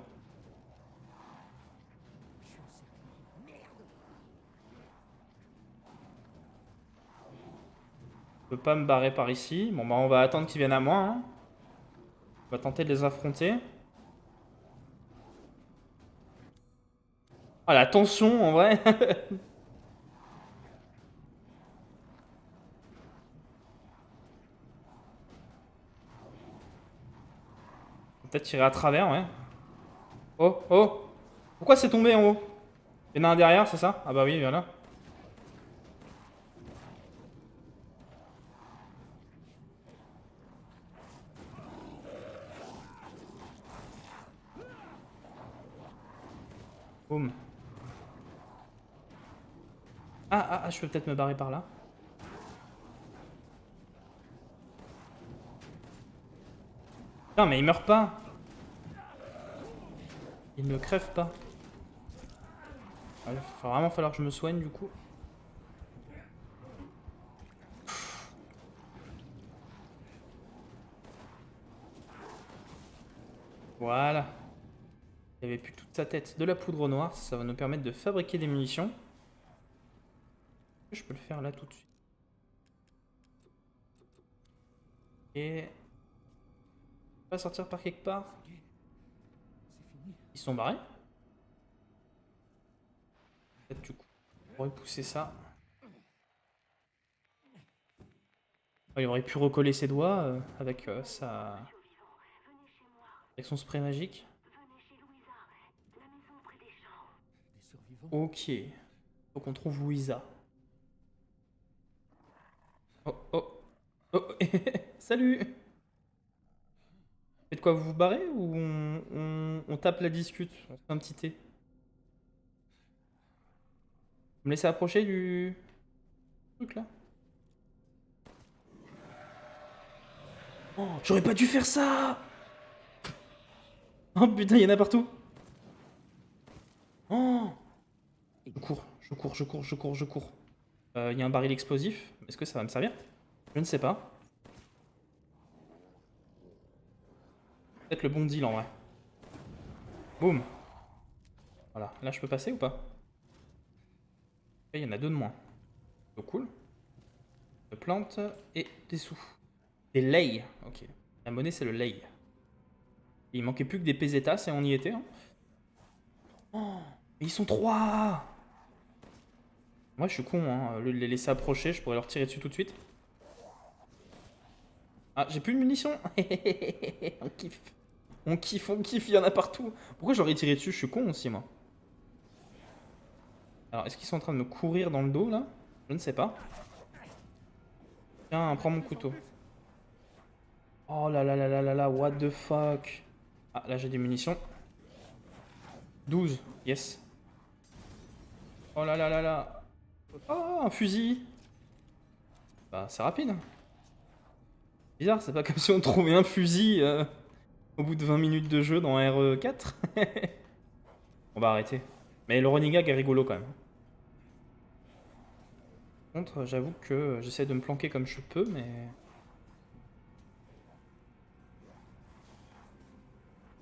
Je peux pas me barrer par ici. Bon, bah, on va attendre qu'ils viennent à moi. Hein. On va tenter de les affronter. Ah, la tension, en vrai. Peut-être tirer à travers, ouais. Oh, oh. Pourquoi c'est tombé en haut? Il y en a un derrière, c'est ça? Ah bah oui, voilà. Boum. Ah, je peux peut-être me barrer par là. Non, mais il meurt pas. Il ne crève pas. Il va vraiment falloir que je me soigne du coup. Voilà. Il n'y avait plus toute sa tête. De la poudre noire, ça va nous permettre de fabriquer des munitions. Je peux le faire là tout de suite. Et... pas sortir par quelque part. Ils sont barrés. Peut-être du coup. On pourrait pousser ça. Il aurait pu recoller ses doigts avec sa... avec son spray magique. Ok. Faut qu'on trouve Louisa. Oh, oh. Oh, salut! Faites quoi, vous vous barrez ou on tape la discute? On fait un petit thé. Vous me laissez approcher du truc là? Oh, j'aurais pas dû faire ça! Oh putain, il y en a partout! Oh! Je cours, je cours, je cours, je cours, je cours. Il y a un baril explosif. Est-ce que ça va me servir? Je ne sais pas. Peut-être le bon deal en vrai. Boum. Voilà. Là, je peux passer ou pas? Il y en a deux de moins. Donc cool. De plantes et des sous. Des lei. Ok. La monnaie, c'est le lei. Il manquait plus que des pesetas et on y était. Hein. Oh, mais ils sont trois! Moi, je suis con. Hein. Les laisser approcher, je pourrais leur tirer dessus tout de suite. Ah, j'ai plus de munitions. On kiffe. On kiffe, on kiffe, il y en a partout. Pourquoi j'aurais tiré dessus? Je suis con aussi, moi. Alors, est-ce qu'ils sont en train de me courir dans le dos, là? Je ne sais pas. Tiens, prends mon couteau. Oh là là là là là là, what the fuck. Ah, là, j'ai des munitions. 12, yes. Oh là là là là. Oh, un fusil. Bah, c'est rapide. Bizarre, c'est pas comme si on trouvait un fusil au bout de 20 minutes de jeu dans RE4. On va arrêter. Mais le running gag est rigolo quand même. Par contre, j'avoue que j'essaie de me planquer comme je peux, mais...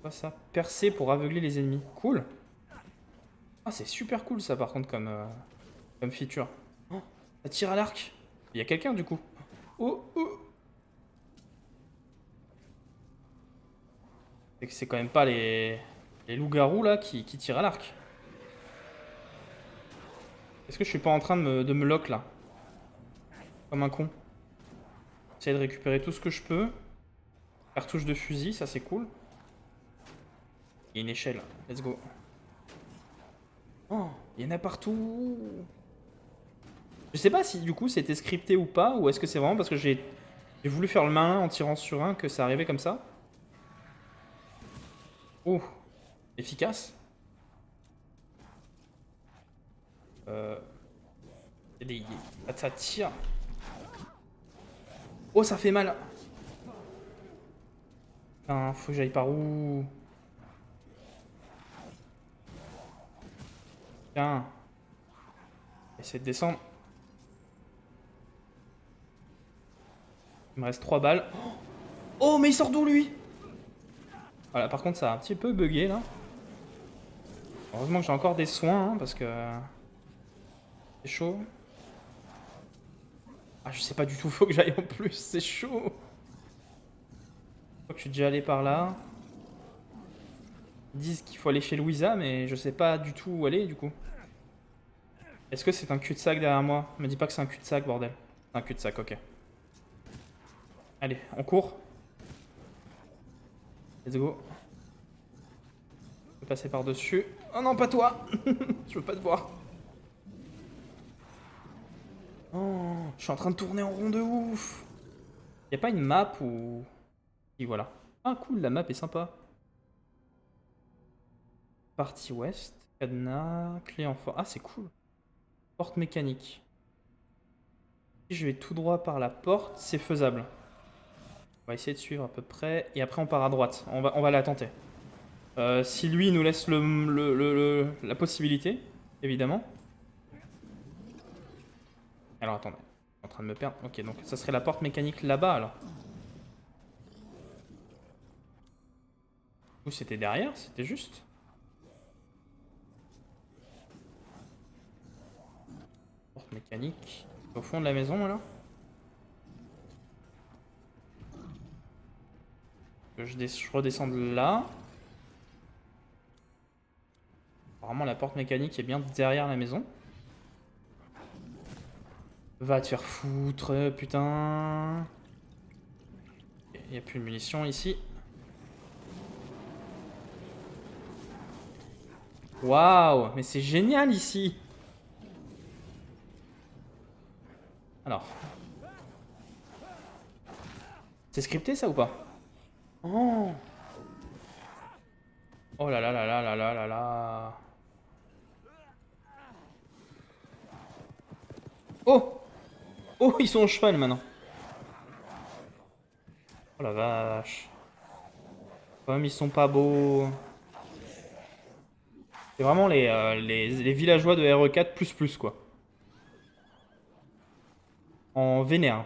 Quoi ça? Percer pour aveugler les ennemis. Cool. Ah, c'est super cool ça par contre comme feature. Oh, ça tire à l'arc. Il y a quelqu'un du coup. Oh, oh. C'est quand même pas les loups-garous là qui tirent à l'arc. Est-ce que je suis pas en train de me lock là? Comme un con. J'essaie de récupérer tout ce que je peux. Cartouche de fusil, ça c'est cool. Il y a une échelle. Let's go. Oh, il y en a partout. Je sais pas si du coup c'était scripté ou pas, ou est-ce que c'est vraiment parce que j'ai voulu faire le malin en tirant sur un que ça arrivait comme ça. Oh, efficace. Ça tire. Oh, ça fait mal. Putain, faut que j'aille par où? Tiens. Essayer de descendre. Il me reste 3 balles. Oh, mais il sort d'où lui? Voilà, par contre, ça a un petit peu bugué là. Heureusement que j'ai encore des soins, hein, parce que... c'est chaud. Ah, je sais pas du tout, faut que j'aille en plus, c'est chaud. Je crois que je suis déjà allé par là. Ils disent qu'il faut aller chez Louisa, mais je sais pas du tout où aller du coup. Est-ce que c'est un cul-de-sac derrière moi? Me dis pas que c'est un cul-de-sac, bordel. C'est un cul-de-sac, ok. Allez, on court. Let's go. Je peux passer par-dessus. Oh non, pas toi. Je veux pas te voir. Oh, je suis en train de tourner en rond de ouf. Y a pas une map où... Et voilà. Ah cool, la map est sympa. Partie ouest. Cadenas, clé en forme. Ah, c'est cool. Porte mécanique. Si je vais tout droit par la porte, c'est faisable. On va essayer de suivre à peu près. Et après, on part à droite. On va la tenter. Si lui il nous laisse la possibilité, évidemment. Alors, attendez. Je suis en train de me perdre. Ok, donc ça serait la porte mécanique là-bas, alors. Ou c'était derrière, c'était juste. Porte mécanique. Au fond de la maison, là. Je redescends de là. Apparemment, la porte mécanique est bien derrière la maison. Va te faire foutre, putain. Il n'y a plus de munitions ici. Waouh, mais c'est génial ici. Alors. C'est scripté ça ou pas? Oh. Oh là là là là là là là là. Oh. Oh, ils sont au cheval maintenant. Oh la vache. Quand même, ils sont pas beaux. C'est vraiment les villageois de RE4++, quoi. En vénère.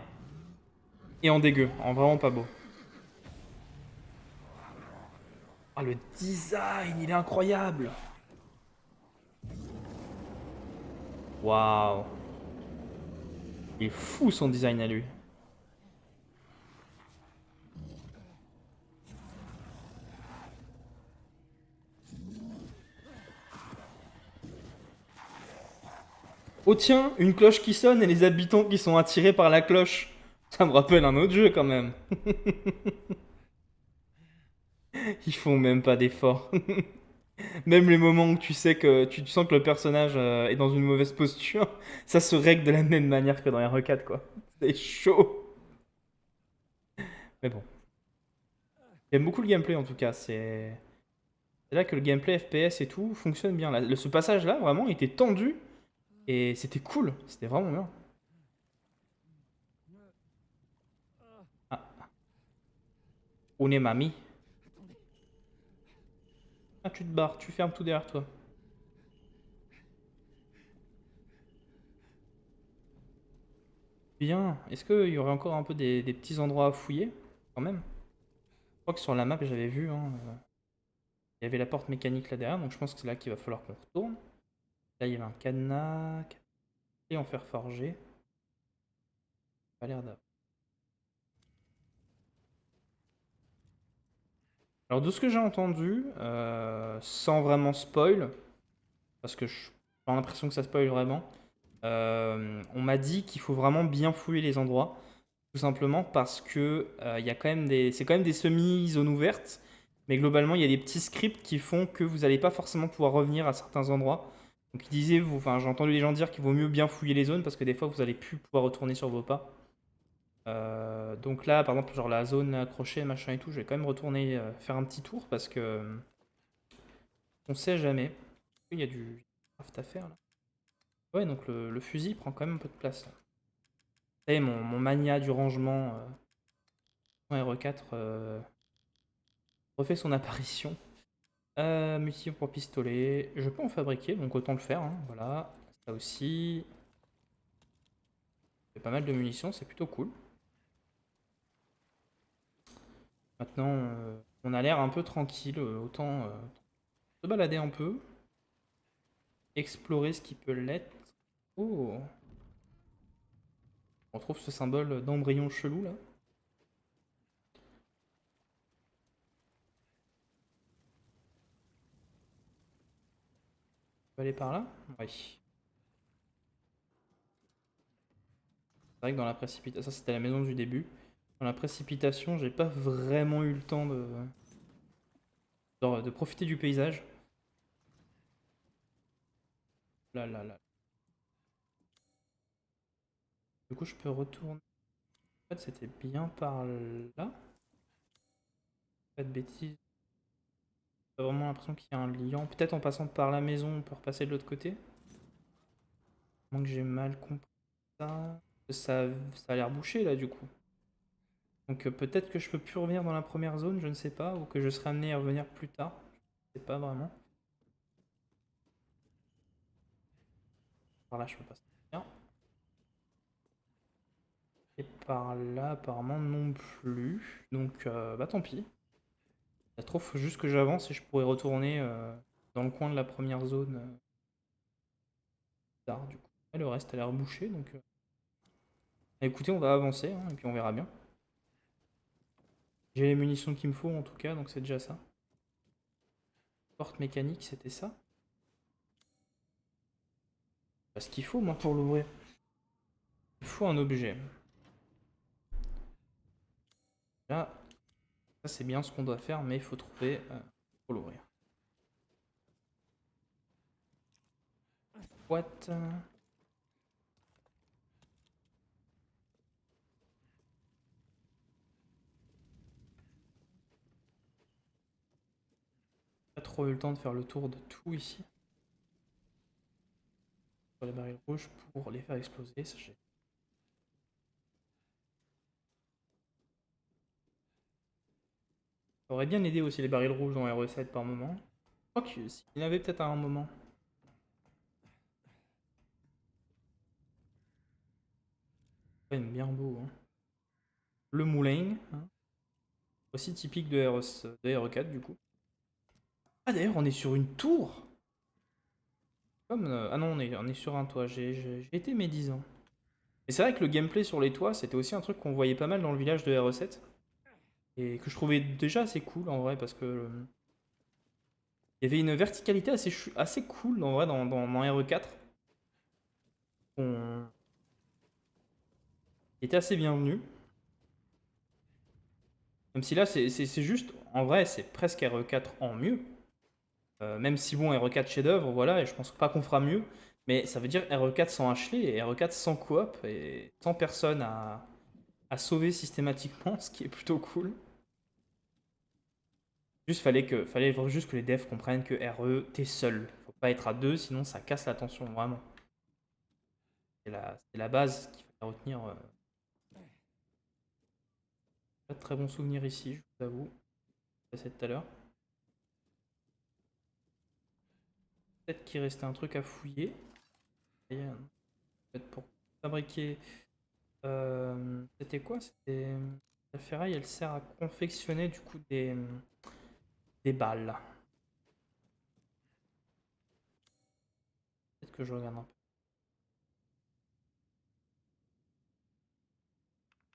Et en dégueu. En vraiment pas beau. Ah, le design, il est incroyable. Waouh. Il est fou son design à lui. Oh tiens, une cloche qui sonne et les habitants qui sont attirés par la cloche. Ça me rappelle un autre jeu quand même. Ils font même pas d'efforts. Même les moments où tu sais que tu sens que le personnage est dans une mauvaise posture, ça se règle de la même manière que dans RE4 quoi. C'est chaud. Mais bon. J'aime beaucoup le gameplay en tout cas. C'est là que le gameplay FPS et tout fonctionne bien. Là, ce passage là vraiment était tendu et c'était cool. C'était vraiment bien. Ah. On est mamie. Ah, tu te barres, tu fermes tout derrière toi. Bien. Est-ce qu'il y aurait encore un peu des petits endroits à fouiller quand même? Je crois que sur la map j'avais vu, hein, il y avait la porte mécanique là derrière, donc je pense que c'est là qu'il va falloir qu'on retourne. Là il y avait un cadenas et en fer forgé. Pas l'air d'avoir. Alors de ce que j'ai entendu, sans vraiment spoil, parce que j'ai l'impression que ça spoil vraiment, on m'a dit qu'il faut vraiment bien fouiller les endroits. Tout simplement parce que il y a quand même c'est quand même des semi-zones ouvertes, mais globalement il y a des petits scripts qui font que vous n'allez pas forcément pouvoir revenir à certains endroits. Donc il disait, enfin j'ai entendu les gens dire qu'il vaut mieux bien fouiller les zones parce que des fois vous allez plus pouvoir retourner sur vos pas. Donc là par exemple genre la zone accrochée machin et tout, je vais quand même retourner faire un petit tour parce que on sait jamais. Il y a du craft à faire là. Ouais donc le fusil prend quand même un peu de place là. Vous savez, mon mania du rangement en RE4 refait son apparition. Munitions pour pistolet. Je peux en fabriquer, donc autant le faire. Hein, voilà. Ça aussi. C'est pas mal de munitions, c'est plutôt cool. Maintenant, on a l'air un peu tranquille. Autant se balader un peu. Explorer ce qui peut l'être. Oh! On trouve ce symbole d'embryon chelou là. On peut aller par là? Oui. C'est vrai que dans la précipitation, ça c'était la maison du début. Dans la précipitation, j'ai pas vraiment eu le temps de profiter du paysage. Là, là, là. Du coup, je peux retourner. En fait, c'était bien par là. Pas de bêtises. J'ai vraiment l'impression qu'il y a un lien. Peut-être en passant par la maison, on peut repasser de l'autre côté. À moins que j'ai mal compris ça. Ça a l'air bouché là du coup. Donc peut-être que je peux plus revenir dans la première zone, je ne sais pas. Ou que je serai amené à revenir plus tard. Je ne sais pas vraiment. Par là, je peux pas sortir. Et par là, apparemment, non plus. Donc, bah tant pis. Ça se trouve, faut juste que j'avance et je pourrais retourner dans le coin de la première zone tard, du coup. Et le reste a l'air bouché, donc... Écoutez, on va avancer, hein, et puis on verra bien. J'ai les munitions qu'il me faut, en tout cas, donc c'est déjà ça. Porte mécanique, c'était ça. Pas ce qu'il faut, moi, pour l'ouvrir. Il faut un objet. Là, ça c'est bien ce qu'on doit faire, mais il faut trouver pour l'ouvrir. Boîte. Pas trop eu le temps de faire le tour de tout ici. Sur les barils rouges pour les faire exploser, ça j'ai... Ça aurait bien aidé aussi les barils rouges dans RE7 par moment. Je crois qu'il y en avait peut-être à un moment. Quand même bien beau. Hein. Le moulin. Hein. Aussi typique de RE4 du coup. Ah d'ailleurs on est sur une tour. Comme, ah non on est sur un toit. J'ai été médisant. Et c'est vrai que le gameplay sur les toits c'était aussi un truc qu'on voyait pas mal dans le village de RE7. Et que je trouvais déjà assez cool en vrai parce que... il y avait une verticalité assez cool en vrai dans RE4. On... qui était assez bienvenu. Même si là, c'est juste, en vrai, c'est presque RE4 en mieux. Même si bon, RE4 chef-d'œuvre, voilà, et je pense pas qu'on fera mieux. Mais ça veut dire RE4 sans Ashley et RE4 sans coop et sans personne à sauver systématiquement, ce qui est plutôt cool. Juste fallait juste que les devs comprennent que RE, t'es seul. Faut pas être à deux, sinon ça casse la tension, vraiment. C'est la base qu'il fallait retenir. Pas de très bons souvenirs ici, je vous avoue. C'est tout à l'heure. Peut-être qu'il restait un truc à fouiller. Peut-être pour fabriquer. C'était quoi? C'était. La ferraille, elle sert à confectionner du coup des balles. Peut-être que je regarde un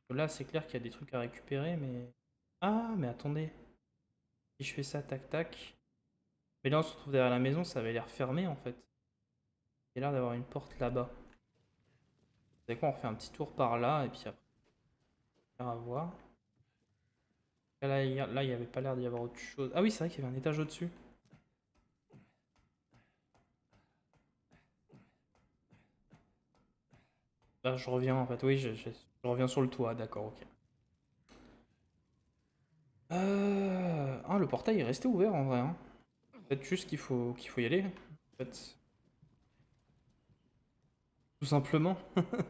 peu. Là, c'est clair qu'il y a des trucs à récupérer, mais. Ah, mais attendez. Si je fais ça, tac tac. Mais là, on se retrouve derrière la maison, ça avait l'air fermé en fait. Il y a l'air d'avoir une porte là-bas. Vous savez quoi, on fait un petit tour par là, et puis après, on va voir. Là, il n'y avait pas l'air d'y avoir autre chose. Ah oui, c'est vrai qu'il y avait un étage au-dessus. Là, je reviens en fait, oui, je reviens sur le toit, d'accord, ok. Ah, le portail est resté ouvert en vrai. Hein. Peut-être juste qu'il faut y aller. En fait. Tout simplement.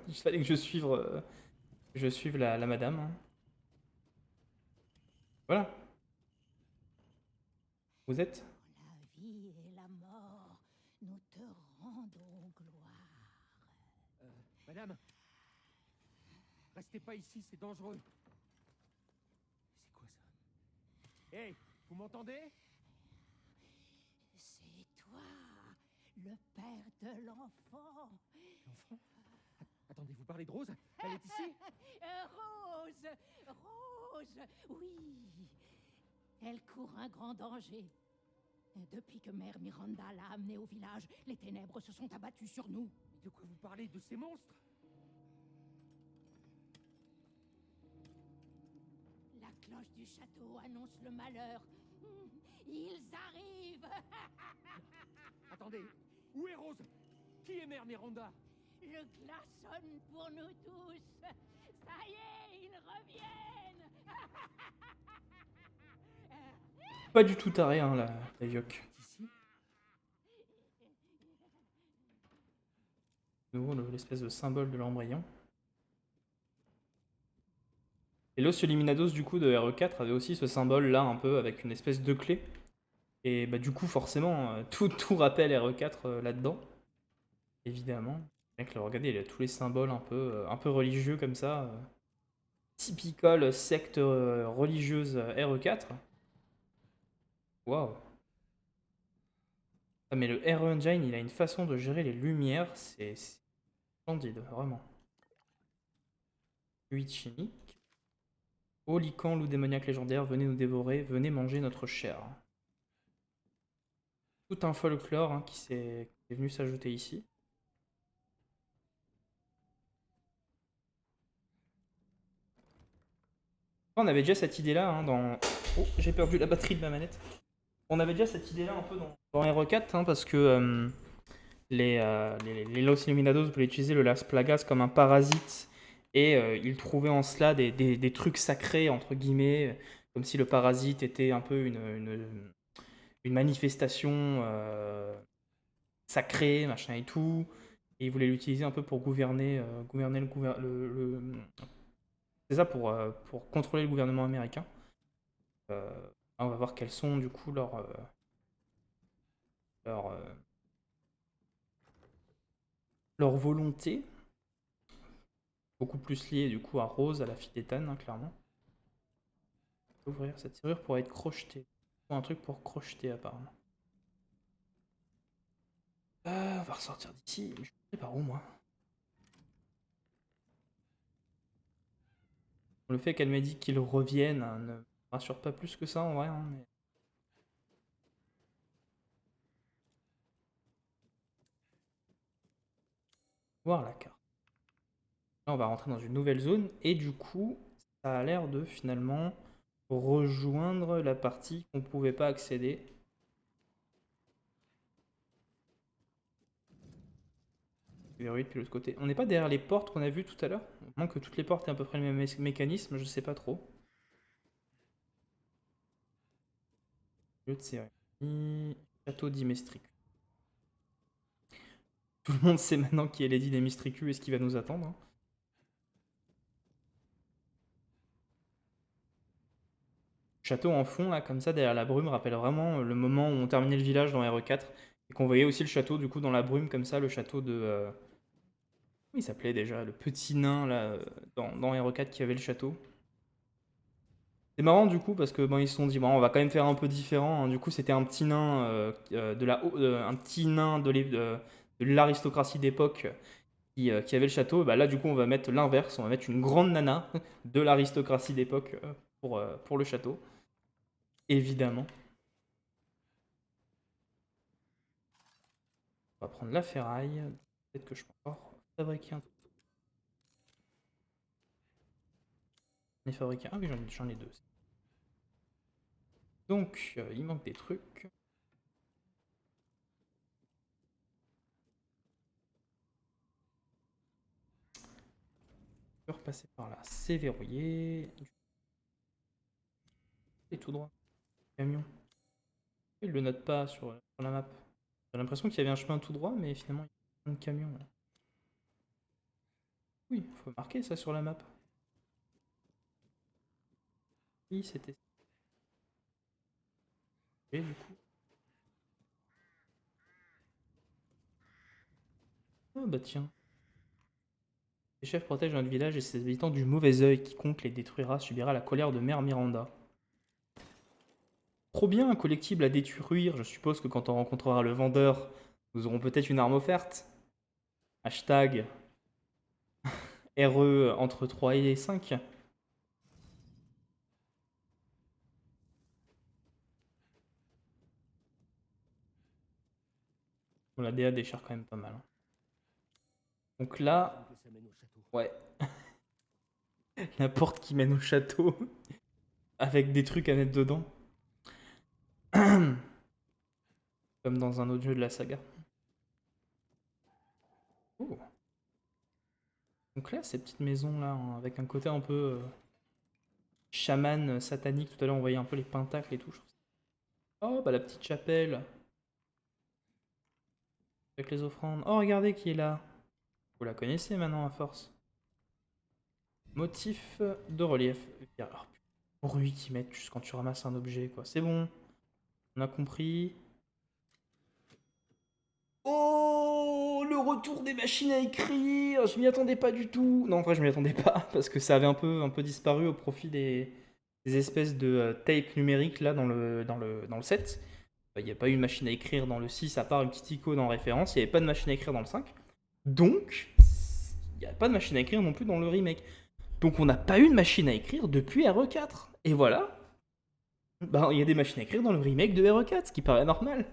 Il fallait que je suive la madame. Hein. Voilà. Vous êtes? La vie et la mort, nous te rendons gloire. Madame, restez pas ici, c'est dangereux. C'est quoi ça? Hé, vous m'entendez? C'est toi, le père de l'enfant. L'enfant? Attendez, vous parlez de Rose? Elle est ici? Rose, Rose, oui. Elle court un grand danger. Depuis que Mère Miranda l'a amenée au village, les ténèbres se sont abattues sur nous. De quoi vous parlez? De ces monstres? La cloche du château annonce le malheur. Ils arrivent. Attendez, où est Rose? Qui est Mère Miranda? Le glas sonne pour nous tous. Ça y est, ils reviennent. Pas du tout taré, hein, la Yoke. Ici? De nouveau, l'espèce de symbole de l'embryon. Et l'os Illuminados, du coup, de RE4 avait aussi ce symbole-là, un peu, avec une espèce de clé. Et bah, du coup, forcément, tout rappelle RE4 là-dedans. Évidemment. Mec, le regardez, il a tous les symboles un peu religieux comme ça. Typical secte religieuse RE4. Waouh. Ah, mais le RE Engine, il a une façon de gérer les lumières, c'est splendide, vraiment. Fluide chimique. Ô lycan, loup démoniaque légendaire, venez nous dévorer, venez manger notre chair. Tout un folklore hein, qui est venu s'ajouter ici. On avait déjà cette idée-là hein, dans... Oh, j'ai perdu la batterie de ma manette. On avait déjà cette idée-là un peu dans RE4 hein, parce que les Los Illuminados voulaient utiliser le Las Plagas comme un parasite et ils trouvaient en cela des trucs sacrés, entre guillemets, comme si le parasite était un peu une manifestation sacrée, machin et tout. Et ils voulaient l'utiliser un peu pour gouverner, c'est ça, pour contrôler le gouvernement américain. On va voir quelles sont du coup leurs volontés. Beaucoup plus liées du coup à Rose, à la fille d'Ethan, hein, clairement. Ouvrir cette serrure pour être crochetée. Faut un truc pour crocheter apparemment. On va ressortir d'ici. Je sais par où moi. Le fait qu'elle m'ait dit qu'il revienne hein, ne me rassure pas plus que ça en vrai. Hein, mais... Voir la carte. Là on va rentrer dans une nouvelle zone et du coup ça a l'air de finalement rejoindre la partie qu'on pouvait pas accéder. Verrouillé depuis l'autre côté. On n'est pas derrière les portes qu'on a vues tout à l'heure? À moins que toutes les portes aient à peu près le même mécanisme, je sais pas trop. Lieu de cérémonie. Château d'Imestricu. Tout le monde sait maintenant qui est Lady d'Imestricu et ce qui va nous attendre. Hein. Château en fond, là, comme ça, derrière la brume, rappelle vraiment le moment où on terminait le village dans RE4 et qu'on voyait aussi le château, du coup, dans la brume, comme ça, le château de... Comment il s'appelait déjà? Le petit nain, là, dans RE4 qui avait le château. C'est marrant du coup parce que bon, ils se sont dit bon on va quand même faire un peu différent. Hein. Du coup c'était un petit nain un petit nain de l'aristocratie d'époque qui avait le château. Et bah, là du coup on va mettre l'inverse, on va mettre une grande nana de l'aristocratie d'époque pour le château. Évidemment. On va prendre la ferraille. Peut-être que je peux encore fabriquer un truc. J'en ai fabriqué un, oui j'en ai deux. Donc il manque des trucs. Repasser par là, c'est verrouillé. Et tout droit. Camion. Il le note pas sur la map. J'ai l'impression qu'il y avait un chemin tout droit, mais finalement il y a plein de camions là. Oui, il faut marquer ça sur la map. Oui, c'était. Et du coup. Ah bah tiens. Les chefs protègent notre village et ses habitants du mauvais œil. Quiconque les détruira subira la colère de Mère Miranda. Trop bien, un collectible à détruire. Je suppose que quand on rencontrera le vendeur, nous aurons peut-être une arme offerte. Hashtag RE entre 3 et 5. Bon, la DA déchire quand même pas mal. Hein. Donc là, ouais. La porte qui mène au château. Avec des trucs à mettre dedans. Comme dans un autre jeu de la saga. Oh. Donc là, ces petites maisons là, hein, avec un côté un peu chaman satanique. Tout à l'heure, on voyait un peu les pentacles et tout. Oh, bah la petite chapelle. Avec les offrandes. Oh, regardez qui est là. Vous la connaissez maintenant à force. Motif de relief. Alors, bruit qu'ils mettent juste quand tu ramasses un objet, quoi. C'est bon. On a compris. Oh, le retour des machines à écrire. Je m'y attendais pas du tout. Non, en vrai, je m'y attendais pas parce que ça avait un peu disparu au profit des espèces de tape numériques là dans le set. Il n'y a pas eu de machine à écrire dans le 6 à part une petite icône en référence. Il n'y avait pas de machine à écrire dans le 5. Donc, il n'y a pas de machine à écrire non plus dans le remake. Donc, on n'a pas eu de machine à écrire depuis RE4. Et voilà. Ben, il y a des machines à écrire dans le remake de RE4, ce qui paraît normal.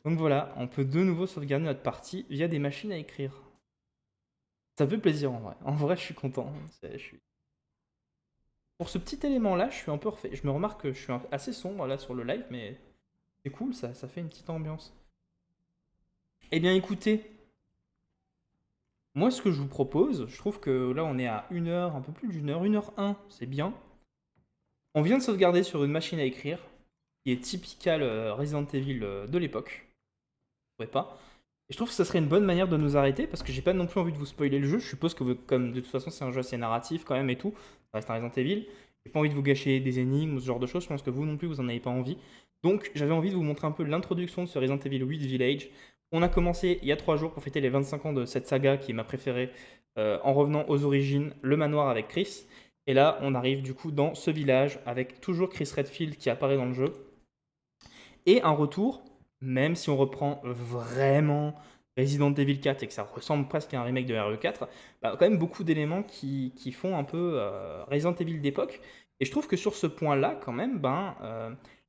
Donc voilà, on peut de nouveau sauvegarder notre partie via des machines à écrire. Ça me fait plaisir en vrai. En vrai, je suis content. Pour ce petit élément-là, je suis un peu refait. Je me remarque que je suis assez sombre là sur le live, mais c'est cool, ça fait une petite ambiance. Eh bien écoutez, moi ce que je vous propose, je trouve que là on est à 1 heure, un peu plus d'une heure, 1h01, c'est bien. On vient de sauvegarder sur une machine à écrire, qui est typical Resident Evil de l'époque. Vous ne trouvez pas? Et je trouve que ça serait une bonne manière de nous arrêter, parce que j'ai pas non plus envie de vous spoiler le jeu. Je suppose que comme de toute façon c'est un jeu assez narratif quand même et tout, ça reste un Resident Evil. J'ai pas envie de vous gâcher des énigmes ou ce genre de choses, je pense que vous non plus vous en avez pas envie. Donc j'avais envie de vous montrer un peu l'introduction de ce Resident Evil 8 Village. On a commencé il y a 3 jours pour fêter les 25 ans de cette saga qui est ma préférée, en revenant aux origines, le manoir avec Chris. Et là on arrive du coup dans ce village avec toujours Chris Redfield qui apparaît dans le jeu. Et un retour, même si on reprend vraiment Resident Evil 4 et que ça ressemble presque à un remake de RE4, bah, quand même beaucoup d'éléments qui font un peu Resident Evil d'époque. Et je trouve que sur ce point-là, quand même,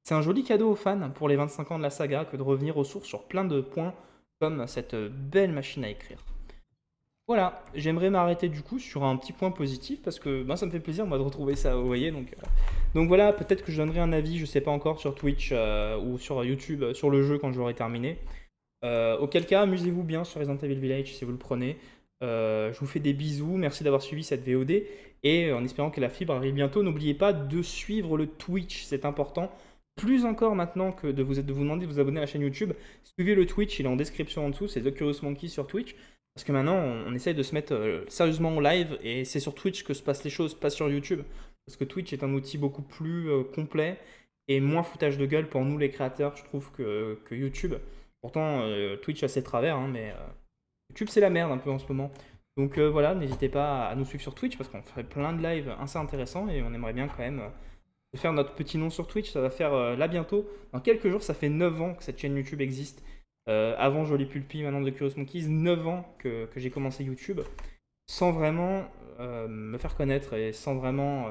c'est un joli cadeau aux fans pour les 25 ans de la saga que de revenir aux sources sur plein de points comme cette belle machine à écrire. Voilà, j'aimerais m'arrêter du coup sur un petit point positif parce que ça me fait plaisir moi de retrouver ça, vous voyez. Donc voilà, peut-être que je donnerai un avis, je sais pas encore, sur Twitch ou sur YouTube sur le jeu quand j'aurai terminé. Auquel cas, amusez-vous bien sur Resident Evil Village si vous le prenez. Je vous fais des bisous, merci d'avoir suivi cette VOD et en espérant que la fibre arrive bientôt, n'oubliez pas de suivre le Twitch, c'est important. Plus encore maintenant que de vous demander de vous abonner à la chaîne YouTube, suivez le Twitch, il est en description en dessous, c'est The Curious Monkey sur Twitch. Parce que maintenant, on essaye de se mettre sérieusement en live et c'est sur Twitch que se passent les choses, pas sur YouTube. Parce que Twitch est un outil beaucoup plus complet et moins foutage de gueule pour nous les créateurs, je trouve, que YouTube. Pourtant, Twitch a ses travers, hein, mais YouTube c'est la merde un peu en ce moment. Donc voilà, n'hésitez pas à nous suivre sur Twitch parce qu'on fait plein de lives assez intéressants et on aimerait bien quand même faire notre petit nom sur Twitch. Ça va faire là bientôt, dans quelques jours, ça fait 9 ans que cette chaîne YouTube existe. Avant Joli Pulpi, maintenant The Curious Monkeys, 9 ans que j'ai commencé YouTube sans vraiment me faire connaître et sans vraiment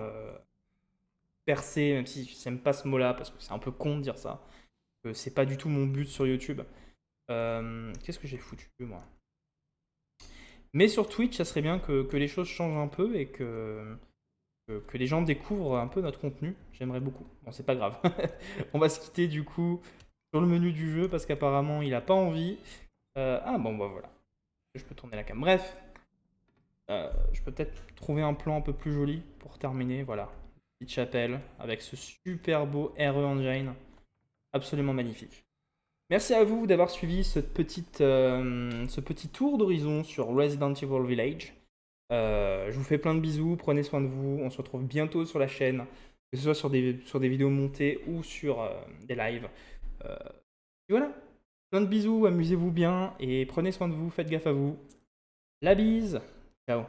percer, même si je n'aime pas ce mot-là parce que c'est un peu con de dire ça. C'est pas du tout mon but sur YouTube. Qu'est-ce que j'ai foutu moi? Mais sur Twitch, ça serait bien que les choses changent un peu et que les gens découvrent un peu notre contenu. J'aimerais beaucoup. Bon, c'est pas grave. On va se quitter du coup sur le menu du jeu parce qu'apparemment il a pas envie. Voilà. Je peux tourner la cam. Bref, je peux peut-être trouver un plan un peu plus joli pour terminer. Voilà, petite chapelle avec ce super beau RE Engine, absolument magnifique. Merci à vous d'avoir suivi ce petit tour d'horizon sur Resident Evil Village. Je vous fais plein de bisous, prenez soin de vous. On se retrouve bientôt sur la chaîne, que ce soit sur des vidéos montées ou sur des lives. Et voilà, plein de bisous, amusez-vous bien et prenez soin de vous, faites gaffe à vous. La bise, ciao.